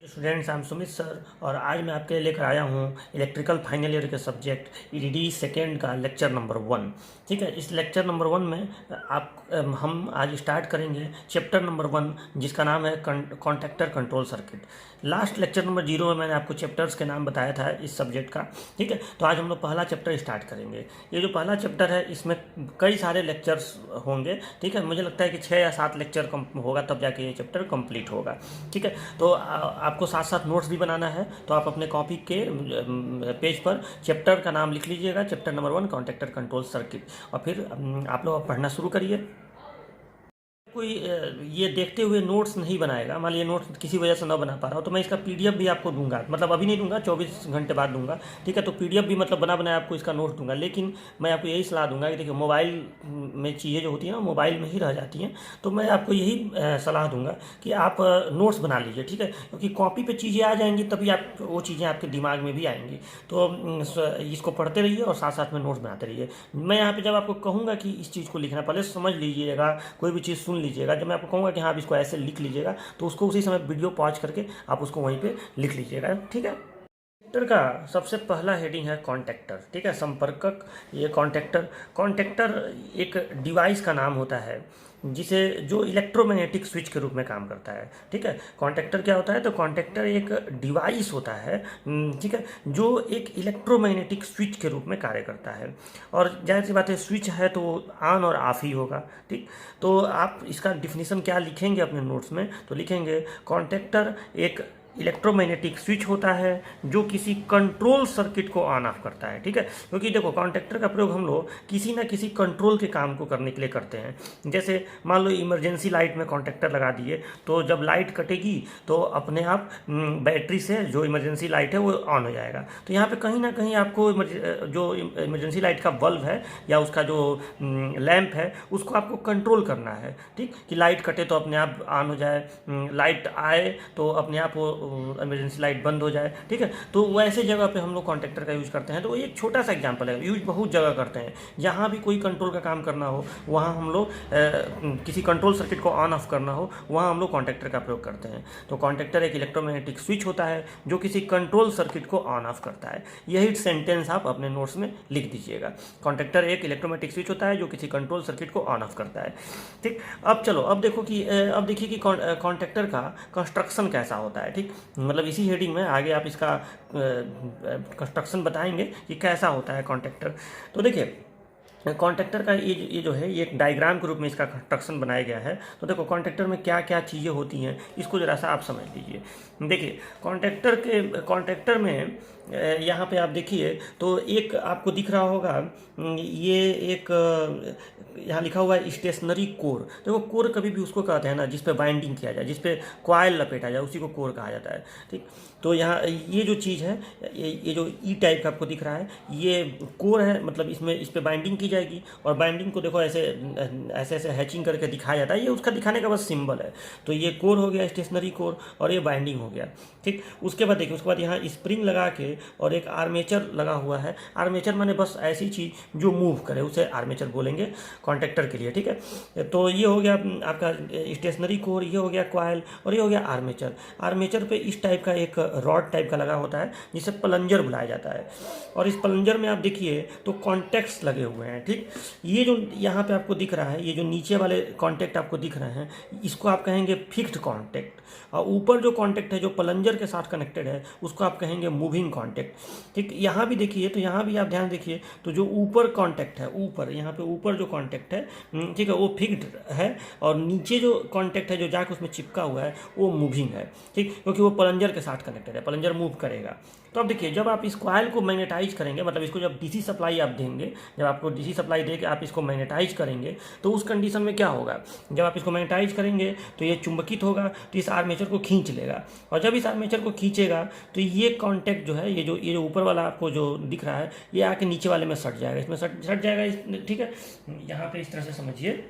Students, I am Sumit sir और आज मैं आपके लिए लेकर आया हूँ इलेक्ट्रिकल फाइनल ईयर के सब्जेक्ट ईडीडी सेकेंड का लेक्चर नंबर 1। ठीक है, इस लेक्चर नंबर 1 में हम आज स्टार्ट करेंगे चैप्टर नंबर 1 जिसका नाम है contactor control circuit. Last lecture number 0 में मैंने आपको चैप्टर्स के नाम बताया था इस सब्जेक्ट का। ठीक है, तो आज हम लोग पहला चैप्टर स्टार्ट करेंगे। ये जो पहला चैप्टर है इसमें कई सारे लेक्चर्स होंगे। ठीक है, मुझे लगता है कि 6 या 7 लेक्चर होगा तब जाके ये चैप्टर कंप्लीट होगा। ठीक है, तो आपको साथ साथ नोट्स भी बनाना है, तो आप अपने कॉपी के पेज पर चैप्टर का नाम लिख लीजिएगा, chapter number 1 contactor control circuit, और फिर आप लोग पढ़ना शुरू करिए। कोई ये देखते हुए नोट्स नहीं बनाएगा, मान लीजिए नोट्स किसी वजह से ना बना पा रहा हो तो मैं इसका पीडीएफ भी आपको दूंगा, मतलब अभी नहीं दूंगा, 24 घंटे बाद दूंगा। ठीक है, तो पीडीएफ भी मतलब बना बनाया आपको इसका नोट्स दूंगा। लेकिन मैं आपको यही सलाह दूंगा कि देखिए मोबाइल में चीज़ें जो होती हैं मोबाइल में ही रह जाती हैं, तो मैं आपको यही सलाह दूंगा कि आप नोट्स बना लीजिए। ठीक है, क्योंकि कॉपी पर चीज़ें आ जाएंगी तभी आप वो चीज़ें आपके दिमाग में भी आएंगी। तो इसको पढ़ते रहिए और साथ साथ में नोट्स बनाते रहिए। मैं यहाँ पर जब आपको कहूँगा कि इस चीज़ को लिखना, पहले समझ लीजिएगा, कोई भी चीज़ सुन लीजिएगा। जब मैं आपको कहूँगा कि हाँ आप इसको ऐसे लिख लीजिएगा तो उसको उसी समय वीडियो पॉज करके आप उसको वहीं पे लिख लीजिएगा। ठीक है, कॉन्टैक्टर का सबसे पहला हेडिंग है कॉन्टैक्टर। ठीक है, संपर्कक। ये कॉन्टैक्टर एक डिवाइस का नाम होता है जिसे जो इलेक्ट्रोमैग्नेटिक स्विच के रूप में काम करता है। ठीक है, कॉन्टैक्टर क्या होता है? तो कॉन्टैक्टर एक डिवाइस होता है, ठीक है, जो एक इलेक्ट्रोमैग्नेटिक स्विच के रूप में कार्य करता है। और जाहिर सी बात है, स्विच है तो ऑन और ऑफ ही होगा। ठीक, तो आप इसका डिफिनीशन क्या लिखेंगे अपने नोट्स में? तो लिखेंगे कॉन्टैक्टर एक इलेक्ट्रोमैग्नेटिक स्विच होता है जो किसी कंट्रोल सर्किट को ऑन ऑफ करता है। ठीक है, क्योंकि देखो कॉन्टैक्टर का प्रयोग हम लोग किसी ना किसी कंट्रोल के काम को करने के लिए करते हैं। जैसे मान लो इमरजेंसी लाइट में कॉन्टैक्टर लगा दिए तो जब लाइट कटेगी तो अपने आप बैटरी से जो इमरजेंसी लाइट है वो ऑन हो जाएगा। तो यहाँ पे कहीं ना कहीं आपको जो इमरजेंसी लाइट का बल्ब है या उसका जो लैंप है उसको आपको कंट्रोल करना है। ठीक, कि लाइट कटे तो अपने आप ऑन हो जाए, लाइट आए तो अपने आप वो इमरजेंसी लाइट बंद हो जाए। ठीक है, तो वैसे जगह पे हम लोग कॉन्टैक्टर का यूज़ करते हैं। तो एक छोटा सा एग्जांपल है, यूज बहुत जगह करते हैं। जहाँ भी कोई कंट्रोल का काम करना हो वहाँ हम लोग किसी कंट्रोल सर्किट को ऑन ऑफ करना हो वहाँ हम लोग कॉन्टैक्टर का प्रयोग करते हैं। तो कॉन्टैक्टर एक इलेक्ट्रोमैग्नेटिक स्विच होता है जो किसी कंट्रोल सर्किट को ऑन ऑफ करता है। यही सेंटेंस आप अपने नोट्स में लिख दीजिएगा, कॉन्टैक्टर एक इलेक्ट्रोमैग्नेटिक स्विच होता है जो किसी कंट्रोल सर्किट को ऑन ऑफ करता है। ठीक, अब चलो अब देखिए कि कॉन्टैक्टर का कंस्ट्रक्शन कैसा होता है। ठीक, मतलब इसी हेडिंग में आगे आप इसका कंस्ट्रक्शन बताएंगे कि कैसा होता है कॉन्टैक्टर। तो देखिए कॉन्टैक्टर का ये जो है ये एक डायग्राम के रूप में इसका कंस्ट्रक्शन बनाया गया है। तो देखो कॉन्टैक्टर में क्या क्या चीज़ें होती हैं इसको ज़रा सा आप समझ लीजिए। देखिए कॉन्टैक्टर में यहाँ पे आप देखिए तो एक आपको दिख रहा होगा, ये एक यहाँ लिखा हुआ है स्टेशनरी कोर। देखो कोर कभी भी उसको कहते हैं ना जिस पे बाइंडिंग किया जाए, जिस पे कॉइल लपेटा जाए, उसी को कोर कहा जाता है। ठीक, तो यहाँ ये जो चीज़ है ये जो ई टाइप का आपको दिख रहा है ये कोर है, मतलब इसमें इस पे बाइंडिंग की जाएगी और बाइंडिंग को देखो ऐसे ऐसे हैचिंग करके दिखाया जाता है। ये उसका दिखाने का बस सिंबल है। तो ये कोर हो गया स्टेशनरी कोर और ये बाइंडिंग हो गया। ठीक, उसके बाद देखिए उसके बाद यहाँ स्प्रिंग लगा के और एक आर्मेचर लगा हुआ है। आर्मेचर माने बस ऐसी चीज़ जो मूव करे उसे आर्मेचर बोलेंगे कॉन्टैक्टर के लिए। ठीक है, तो ये हो गया आपका स्टेशनरी कोर, ये हो गया कॉइल और ये हो गया आर्मेचर। आर्मेचर पे इस टाइप का एक रॉड टाइप का लगा होता है जिसे प्लंजर बुलाया जाता है। और इस प्लंजर में आप देखिए तो कॉन्टैक्ट्स लगे हुए हैं। ठीक, ये जो यहाँ पे आपको दिख रहा है, ये जो नीचे वाले कॉन्टैक्ट आपको दिख रहे हैं इसको आप कहेंगे फिक्स्ड कॉन्टैक्ट, और ऊपर जो कॉन्टैक्ट है जो प्लंजर के साथ कनेक्टेड है उसको आप कहेंगे मूविंग कॉन्टैक्ट। ठीक, यहाँ भी देखिए तो यहाँ भी आप ध्यान देखिए तो जो ऊपर कॉन्टैक्ट है, ऊपर यहाँ पे ऊपर जो कॉन्टैक्ट है, ठीक है, वो फिक्स्ड है और नीचे जो कॉन्टैक्ट है जो जाके उसमें चिपका हुआ है वो मूविंग है। ठीक, क्योंकि वो प्लंजर के साथ कनेक्टेड है, प्लंजर मूव करेगा। तो अब देखिए जब आप इस कॉइल को मैग्नेटाइज करेंगे, मतलब इसको जब डीसी सप्लाई आप देंगे, जब आपको डीसी सप्लाई दे के आप इसको मैग्नेटाइज करेंगे तो उस कंडीशन में क्या होगा, जब आप इसको मैग्नेटाइज करेंगे तो ये चुंबकित होगा तो इस आर्मेचर को खींच लेगा, और जब इस आर्मेचर को खींचेगा तो ये कॉन्टैक्ट जो है ये जो ऊपर वाला आपको जो दिख रहा है ये आके नीचे वाले में सट जाएगा, इसमें सट जाएगा। ठीक है, यहाँ पे इस तरह से समझिए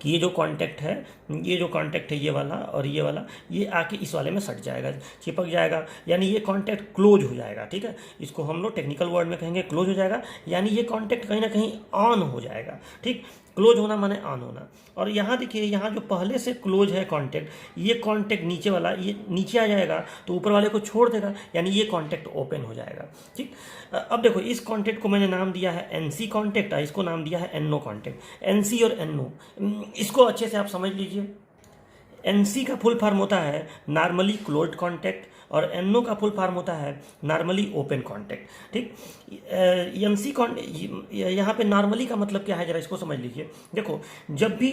कि ये जो कॉन्टैक्ट है ये वाला और ये वाला ये आके इस वाले में सट जाएगा, चिपक जाएगा, यानी ये कॉन्टैक्ट क्लोज हो जाएगा। ठीक है, इसको हम लोग टेक्निकल वर्ड में कहेंगे क्लोज हो जाएगा, यानी ये कॉन्टैक्ट कहीं ना कहीं ऑन हो जाएगा। ठीक, क्लोज होना माने ऑन होना। और यहाँ देखिए, यहाँ जो पहले से क्लोज है कॉन्टैक्ट, ये कॉन्टैक्ट नीचे वाला ये नीचे आ जाएगा तो ऊपर वाले को छोड़ देगा, यानी ये कॉन्टैक्ट ओपन हो जाएगा। ठीक, अब देखो इस कॉन्टैक्ट को मैंने नाम दिया है एनसी कॉन्टैक्ट, इसको नाम दिया है एनओ कॉन्टैक्ट। एनसी और एनओ, इसको अच्छे से आप समझ लीजिए। एनसी का फुल फॉर्म होता है नॉर्मली क्लोज्ड कॉन्टैक्ट, और एनओ का फुल फॉर्म होता है नॉर्मली ओपन कॉन्टैक्ट। ठीक, एनसी यहाँ पे नॉर्मली का मतलब क्या है, जरा इसको समझ लीजिए। देखो, जब भी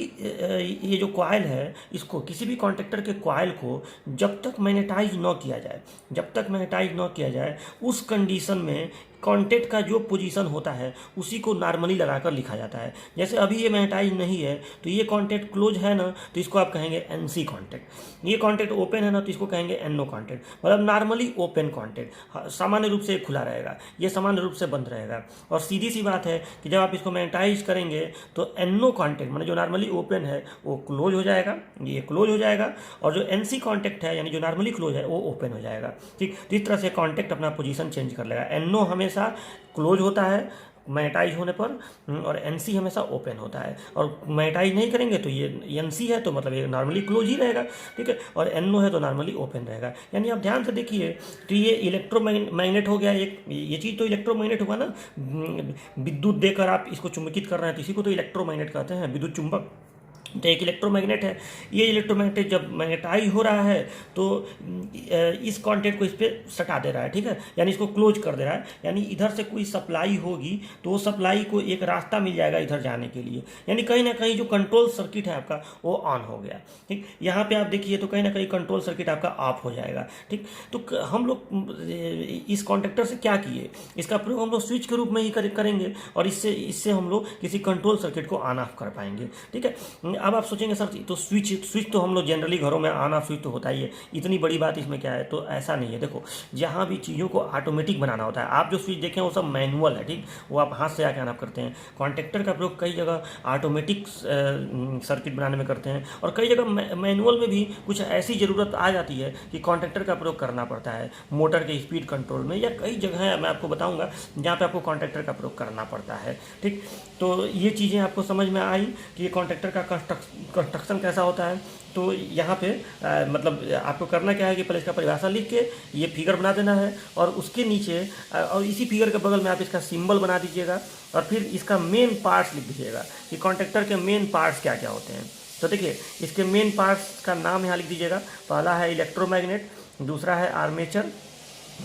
ये जो कॉइल है, इसको किसी भी कॉन्टैक्टर के कॉइल को जब तक मैग्नेटाइज न किया जाए, जब तक मैग्नेटाइज न किया जाए, उस कंडीशन में कॉन्टैक्ट का जो पोजीशन होता है उसी को नॉर्मली लगाकर लिखा जाता है। जैसे अभी ये मैग्नेटाइज नहीं है तो ये कॉन्टैक्ट क्लोज है ना, तो इसको आप कहेंगे एनसी कॉन्टैक्ट। ये कॉन्टैक्ट ओपन है ना, तो इसको कहेंगे एनओ कॉन्टैक्ट। मतलब नॉर्मली ओपन कॉन्टैक्ट, सामान्य रूप से खुला रहेगा, ये सामान्य रूप से बंद रहेगा। और सीधी सी बात है कि जब आप इसको मैग्नेटाइज करेंगे तो एनओ कॉन्टैक्ट माने जो नॉर्मली ओपन है वो क्लोज हो जाएगा, ये क्लोज हो जाएगा, और जो एनसी कॉन्टैक्ट है यानी जो नॉर्मली क्लोज है वो ओपन हो जाएगा। ठीक, तो इस तरह से कॉन्टैक्ट अपना पोजीशन चेंज कर लेगा। एनओ हमेशा क्लोज होता है मैग्नेटाइज होने पर, और एनसी हमेशा ओपन होता है। और मैग्नेटाइज नहीं करेंगे तो ये एनसी है तो मतलब ये नॉर्मली क्लोज ही रहेगा। ठीक है, और एनओ है तो नॉर्मली ओपन रहेगा। यानी आप ध्यान से देखिए, तो ये इलेक्ट्रोमैग्नेट हो गया, एक ये चीज़ तो इलेक्ट्रोमैग्नेट हुआ ना, विद्युत देकर आप इसको चुंबकित कर रहे हैं तो इसी को तो इलेक्ट्रोमैग्नेट कहते हैं, विद्युत चुंबक। तो एक इलेक्ट्रोमैग्नेट है, ये इलेक्ट्रोमैग्नेट जब मैग्नेटाइज हो रहा है तो इस कॉन्टैक्ट को इस पर सटा दे रहा है। ठीक है, यानी इसको क्लोज कर दे रहा है, यानी इधर से कोई सप्लाई होगी तो वो सप्लाई को एक रास्ता मिल जाएगा इधर जाने के लिए, यानी कहीं ना कहीं जो कंट्रोल सर्किट है आपका वो ऑन हो गया। ठीक, यहाँ पे आप देखिए तो कहीं ना कहीं कंट्रोल सर्किट आपका ऑफ हो जाएगा। ठीक, तो हम लोग इस कॉन्टैक्टर से क्या किए, इसका प्रयोग हम लोग स्विच के रूप में ही करेंगे, और इससे हम लोग किसी कंट्रोल सर्किट को ऑन ऑफ कर पाएंगे। ठीक है, अब आप सोचेंगे सर तो स्विच तो हम लोग जनरली घरों में ऑन ऑफ स्विच तो होता ही है, इतनी बड़ी बात इसमें क्या है, तो ऐसा नहीं है। देखो, जहाँ भी चीज़ों को ऑटोमेटिक बनाना होता है, आप जो स्विच देखें वो सब मैनुअल है। ठीक, वो आप हाथ से आके ऑन ऑफ करते हैं। कॉन्टैक्टर का प्रयोग कई जगह ऑटोमेटिक सर्किट बनाने में करते हैं, और कई जगह मैनुअल में भी कुछ ऐसी ज़रूरत आ जाती है कि कॉन्टैक्टर का प्रयोग करना पड़ता है मोटर के स्पीड कंट्रोल में, या कई जगह मैं आपको बताऊँगा जहाँ पर आपको कॉन्टैक्टर का प्रयोग करना पड़ता है। ठीक, तो ये चीज़ें आपको समझ में आई कि ये कॉन्टैक्टर का कंस्ट्रक्शन कैसा होता है। तो यहाँ पे मतलब आपको करना क्या है कि पहले इसका परिभाषा लिख के ये फिगर बना देना है, और उसके नीचे और इसी फिगर के बगल में आप इसका सिंबल बना दीजिएगा, और फिर इसका मेन पार्ट्स लिख दीजिएगा कि कॉन्टैक्टर के मेन पार्ट्स क्या क्या होते हैं। तो देखिए, इसके मेन पार्ट्स का नाम यहाँ लिख दीजिएगा। पहला है इलेक्ट्रोमैग्नेट, दूसरा है आर्मेचर,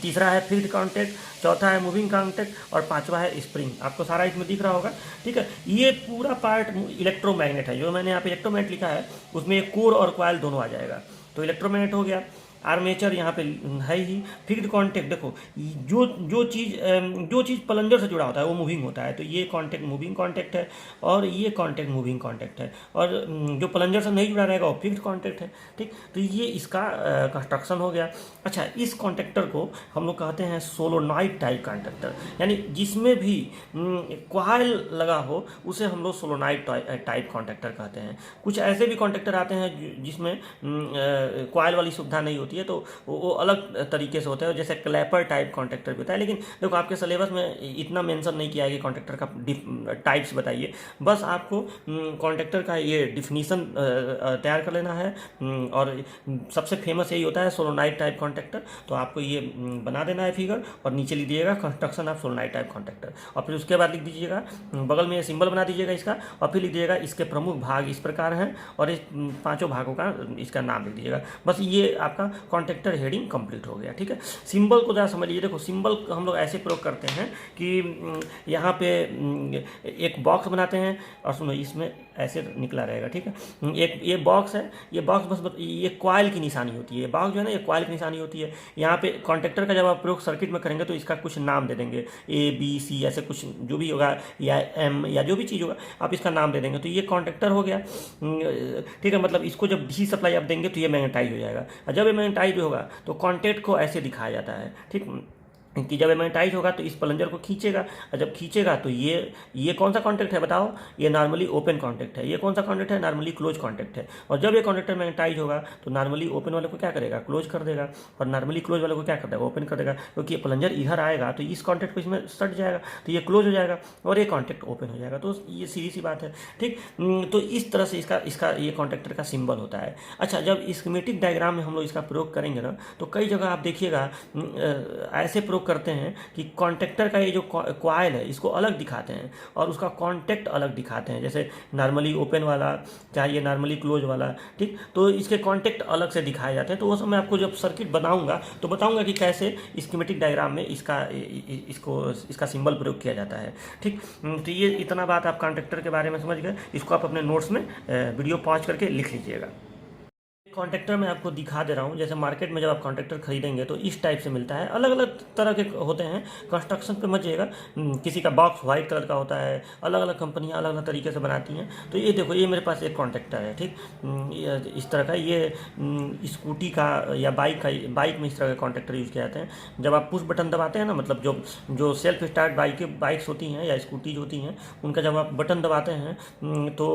तीसरा है फील्ड कॉन्टैक्ट, चौथा है मूविंग कॉन्टैक्ट, और पांचवा है स्प्रिंग। आपको सारा इसमें दिख रहा होगा। ठीक है, ये पूरा पार्ट इलेक्ट्रोमैग्नेट है। जो मैंने यहाँ पे इलेक्ट्रोमैग्नेट लिखा है उसमें एक कोर और कॉइल दोनों आ जाएगा, तो इलेक्ट्रोमैग्नेट हो गया। आर्मेचर यहाँ पे है ही। फील्ड कॉन्टैक्ट, देखो जो चीज़ प्लंजर से जुड़ा होता है वो मूविंग होता है, तो ये कॉन्टैक्ट मूविंग कॉन्टैक्ट है, और ये कॉन्टैक्ट मूविंग कॉन्टैक्ट है, और जो प्लंजर से नहीं जुड़ा रहेगा वो फील्ड कॉन्टैक्ट है। ठीक, तो ये इसका कंस्ट्रक्शन हो गया। अच्छा, इस कॉन्टैक्टर को हम लोग कहते हैं सोलोनॉइड टाइप कॉन्टैक्टर, यानी जिसमें भी कॉइल लगा हो उसे हम लोग सोलोनॉइड टाइप कॉन्टैक्टर कहते हैं। कुछ ऐसे भी कॉन्टैक्टर आते हैं जिसमें कॉइल वाली सुविधा नहीं होती है, तो वो अलग तरीके से होता है, जैसे क्लैपर टाइप कॉन्टैक्टर भी होता है। लेकिन देखो, आपके सिलेबस में इतना मेंशन नहीं किया है कि कॉन्टैक्टर का टाइप्स बताइए, बस आपको कॉन्टैक्टर का ये डिफिनीशन तैयार कर लेना है। और सबसे फेमस यही होता है सोलोनॉइड टाइप कॉन्टैक्टर, तो आपको ये बना देना है फिगर, और नीचे लिख दीजिएगा construction of solenoid type contactor, और फिर उसके बाद लिख दीजिएगा बगल में सिंबल बना दीजिएगा इसका, और फिर लिख दीजिएगा इसके प्रमुख भाग इस प्रकार हैं, और इस पांचों भागों का इसका नाम लिख दीजिएगा। बस ये आपका कॉन्टैक्टर हेडिंग कंप्लीट हो गया। ठीक है, सिंबल को ज़रा समझ लीजिए। देखो, सिंबल हम लोग ऐसे प्रयोग करते हैं कि यहाँ पे एक बॉक्स बनाते हैं, और सुनो इसमें ऐसे निकला रहेगा। ठीक है, एक ये बॉक्स है, ये बॉक्स बस ये कॉइल की निशानी होती है, ये बॉक्स जो है ना ये कॉइल की निशानी होती है। यहाँ पे कॉन्टैक्टर का जब आप प्रयोग सर्किट में करेंगे तो इसका कुछ नाम दे देंगे, ABC ऐसे कुछ जो भी होगा, या M या जो भी चीज़ होगा आप इसका नाम दे देंगे, तो ये कॉन्टैक्टर हो गया। ठीक है, मतलब इसको जब DC सप्लाई आप देंगे तो ये मैग्नेटाइज हो जाएगा, और जब ये मैग्नेटाइज होगा तो कॉन्टैक्ट को ऐसे दिखाया जाता है। ठीक, कि जब मैग्नेटाइज होगा तो इस प्लंजर को खींचेगा, और जब खींचेगा तो ये कौन सा कॉन्टैक्ट है बताओ, ये नॉर्मली ओपन कॉन्टैक्ट है। ये कौन सा कॉन्टैक्ट है, नॉर्मली क्लोज कॉन्टैक्ट है। और जब ये कॉन्टैक्टर मैग्नेटाइज होगा तो नॉर्मली ओपन वाले को क्या करेगा, क्लोज कर देगा, और नॉर्मली क्लोज वाले को क्या कर देगा, ओपन कर देगा। क्योंकि ये प्लंजर इधर आएगा तो इस कॉन्टैक्ट को इसमें सट जाएगा, तो ये क्लोज हो जाएगा और ये कॉन्टैक्ट ओपन हो जाएगा। तो ये सीधी सी बात है, ठीक। तो इस तरह से इसका ये कॉन्टैक्टर का सिंबल होता है। अच्छा, जब स्कीमेटिक डायग्राम में हम लोग इसका प्रयोग करेंगे ना, तो कई जगह आप देखिएगा ऐसे प्रयोग करते हैं कि कॉन्टैक्टर का ये जो कॉइल है इसको अलग दिखाते हैं और उसका कॉन्टैक्ट अलग दिखाते हैं, जैसे नॉर्मली ओपन वाला, चाहे ये नॉर्मली क्लोज वाला, ठीक। तो इसके कॉन्टैक्ट अलग से दिखाए जाते हैं। तो वो सब मैं आपको जब सर्किट बनाऊंगा तो बताऊंगा कि कैसे स्कीमेटिक डायग्राम में इसका सिंबल प्रयोग किया जाता है, ठीक। तो ये इतना बात आप कॉन्टैक्टर के बारे में समझ गए। इसको आप अपने नोट्स में वीडियो पॉज करके लिख लीजिएगा। कॉन्टैक्टर मैं आपको दिखा दे रहा हूँ। जैसे मार्केट में जब आप कॉन्टैक्टर खरीदेंगे तो इस टाइप से मिलता है, अलग अलग तरह के होते हैं। कंस्ट्रक्शन पे मत जाइएगा, किसी का बॉक्स वाइट कलर का होता है, अलग अलग कंपनियाँ अलग अलग तरीके से बनाती हैं। तो ये देखो, ये मेरे पास एक कॉन्टैक्टर है, ठीक। इस तरह का ये स्कूटी का या बाइक में इस तरह के कॉन्टैक्टर यूज़ किए जाते हैं। जब आप पुश बटन दबाते हैं ना, मतलब जो सेल्फ स्टार्ट बाइक्स होती हैं या स्कूटीज होती हैं, उनका जब आप बटन दबाते हैं तो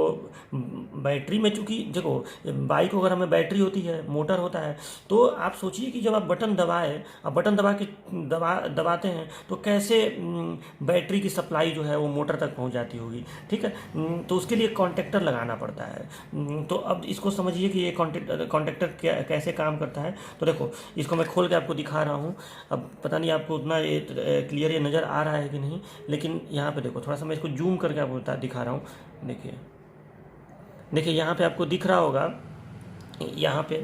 बैटरी में, चूँकि देखो बाइक अगर हमें बैटरी होती है, मोटर होता है, तो आप सोचिए कि जब आप बटन दबाए, आप बटन दबाते हैं तो कैसे बैटरी की सप्लाई जो है वो मोटर तक पहुंच जाती होगी, ठीक है। तो उसके लिए कॉन्टैक्टर लगाना पड़ता है। तो अब इसको समझिए कि ये कॉन्टैक्टर कैसे काम करता है। तो देखो, इसको मैं खोल के आपको दिखा रहा हूँ। अब पता नहीं आपको उतना क्लियर ये नज़र आ रहा है कि नहीं, लेकिन यहाँ पे देखो, थोड़ा सा मैं इसको जूम करके आपको दिखा रहा हूँ। देखिए यहाँ पे आपको दिख रहा होगा, यहाँ पे,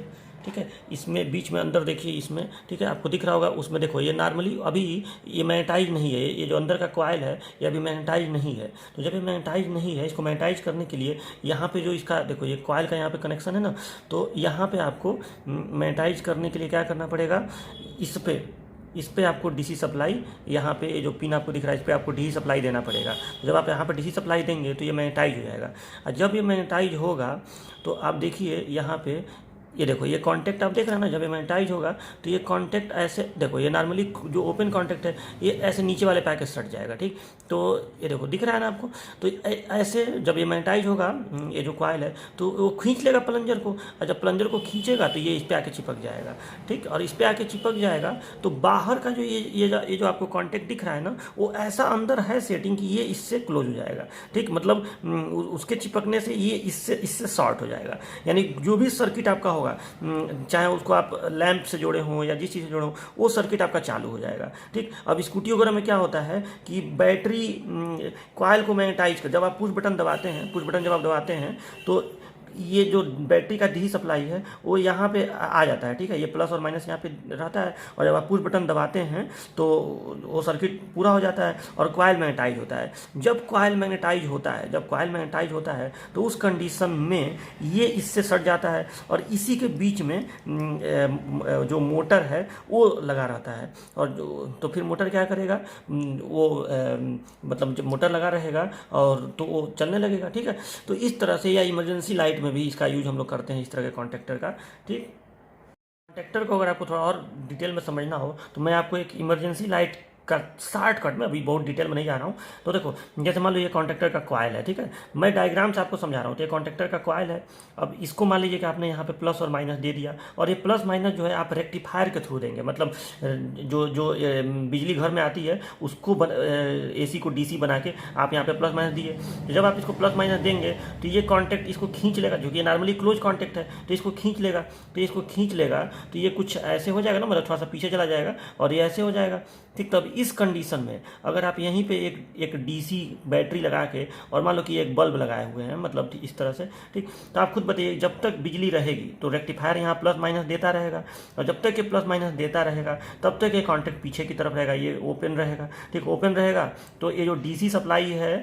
ठीक है। इसमें बीच में अंदर देखिए, इसमें, ठीक है, आपको दिख रहा होगा। उसमें देखो, ये नॉर्मली अभी ये मैग्नेटाइज नहीं है, ये जो अंदर का कॉइल है ये अभी मैग्नेटाइज नहीं है। तो जब ये मैग्नेटाइज नहीं है, इसको मैग्नेटाइज करने के लिए यहाँ पे जो इसका देखो, ये कॉइल का यहाँ पे कनेक्शन है ना, तो यहाँ पे आपको मैग्नेटाइज करने के लिए क्या करना पड़ेगा, इस पे आपको डीसी सप्लाई, यहाँ पे जो पिन आपको दिख रहा है, इस पे आपको डीसी सप्लाई देना पड़ेगा। जब आप यहाँ पे डीसी सप्लाई देंगे तो ये मैग्नेटाइज हो जाएगा। और जब ये मैग्नेटाइज होगा तो आप देखिए यहाँ पे, ये देखो, ये कॉन्टैक्ट आप देख रहे हैं ना, जब ये मैग्नेटाइज होगा तो ये कॉन्टैक्ट ऐसे, देखो ये नॉर्मली जो ओपन कॉन्टैक्ट है ये ऐसे नीचे वाले पैकेज सट जाएगा, ठीक। तो ये देखो, दिख रहा है ना आपको। तो ऐसे जब ये मैग्नेटाइज होगा, ये जो कॉइल है, तो वो खींच लेगा प्लंजर को, और जब प्लंजर को खींचेगा तो ये इस पर आके चिपक जाएगा, ठीक। और इस पर आके चिपक जाएगा तो बाहर का जो ये जो आपको कॉन्टैक्ट दिख रहा है ना, वो ऐसा अंदर है सेटिंग कि ये इससे क्लोज हो जाएगा, ठीक। मतलब उसके चिपकने से ये इससे शॉर्ट हो जाएगा। यानी जो भी सर्किट आपका होगा, चाहे उसको आप लैंप से जोड़े हों या जिस चीज़ से जोड़े हों, वो सर्किट आपका चालू हो जाएगा, ठीक। अब स्कूटी वगैरह में क्या होता है कि बैटरी कॉइल को मैग्नेटाइज कर, जब आप पुश बटन जब आप दबाते हैं तो ये जो बैटरी का डीसी सप्लाई है वो यहाँ पे आ जाता है, ठीक है। ये प्लस और माइनस यहाँ पे रहता है, और जब आप पुश बटन दबाते हैं तो वो सर्किट पूरा हो जाता है और कॉइल मैग्नेटाइज होता है। जब कॉइल मैग्नेटाइज होता है तो उस कंडीशन में ये इससे सट जाता है, और इसी के बीच में जो मोटर है वो लगा रहता है। और तो फिर मोटर क्या करेगा, वो मतलब जब मोटर लगा रहेगा और तो वो चलने लगेगा, ठीक है। तो इस तरह से, या इमरजेंसी लाइट में भी इसका यूज हम लोग करते हैं, इस तरह के कॉन्टैक्टर का, ठीक। कॉन्टैक्टर को अगर आपको थोड़ा और डिटेल में समझना हो तो मैं आपको एक इमरजेंसी लाइट का शॉर्टकट में, अभी बहुत डिटेल में नहीं जा रहा हूँ। तो देखो, जैसे मान लो ये कॉन्टैक्टर का कॉइल है, ठीक है। मैं डायग्राम से आपको समझा रहा हूँ। तो ये कॉन्टैक्टर का कॉइल है। अब इसको मान लीजिए कि आपने यहाँ पे प्लस और माइनस दे दिया, और ये प्लस माइनस जो है आप रेक्टिफायर के थ्रू देंगे। मतलब जो बिजली घर में आती है उसको AC को DC बना के आप यहाँ पे प्लस माइनस दिए। तो जब आप इसको प्लस माइनस देंगे तो ये कॉन्टैक्ट इसको खींच लेगा, जो कि नॉर्मली क्लोज कॉन्टैक्ट है, तो इसको खींच लेगा। तो ये कुछ ऐसे हो जाएगा ना, मतलब थोड़ा सा पीछे चला जाएगा और ये ऐसे हो जाएगा, ठीक। तब इस कंडीशन में अगर आप यहीं पे एक DC बैटरी लगा के, और मान लो कि एक बल्ब लगाए हुए हैं, मतलब इस तरह से, ठीक। तो आप खुद बताइए, जब तक बिजली रहेगी तो रेक्टिफायर यहाँ प्लस माइनस देता रहेगा, और जब तक ये प्लस माइनस देता रहेगा तब तक ये कॉन्टैक्ट पीछे की तरफ रहेगा, ये ओपन रहेगा, ठीक। ओपन रहेगा तो ये जो DC सप्लाई है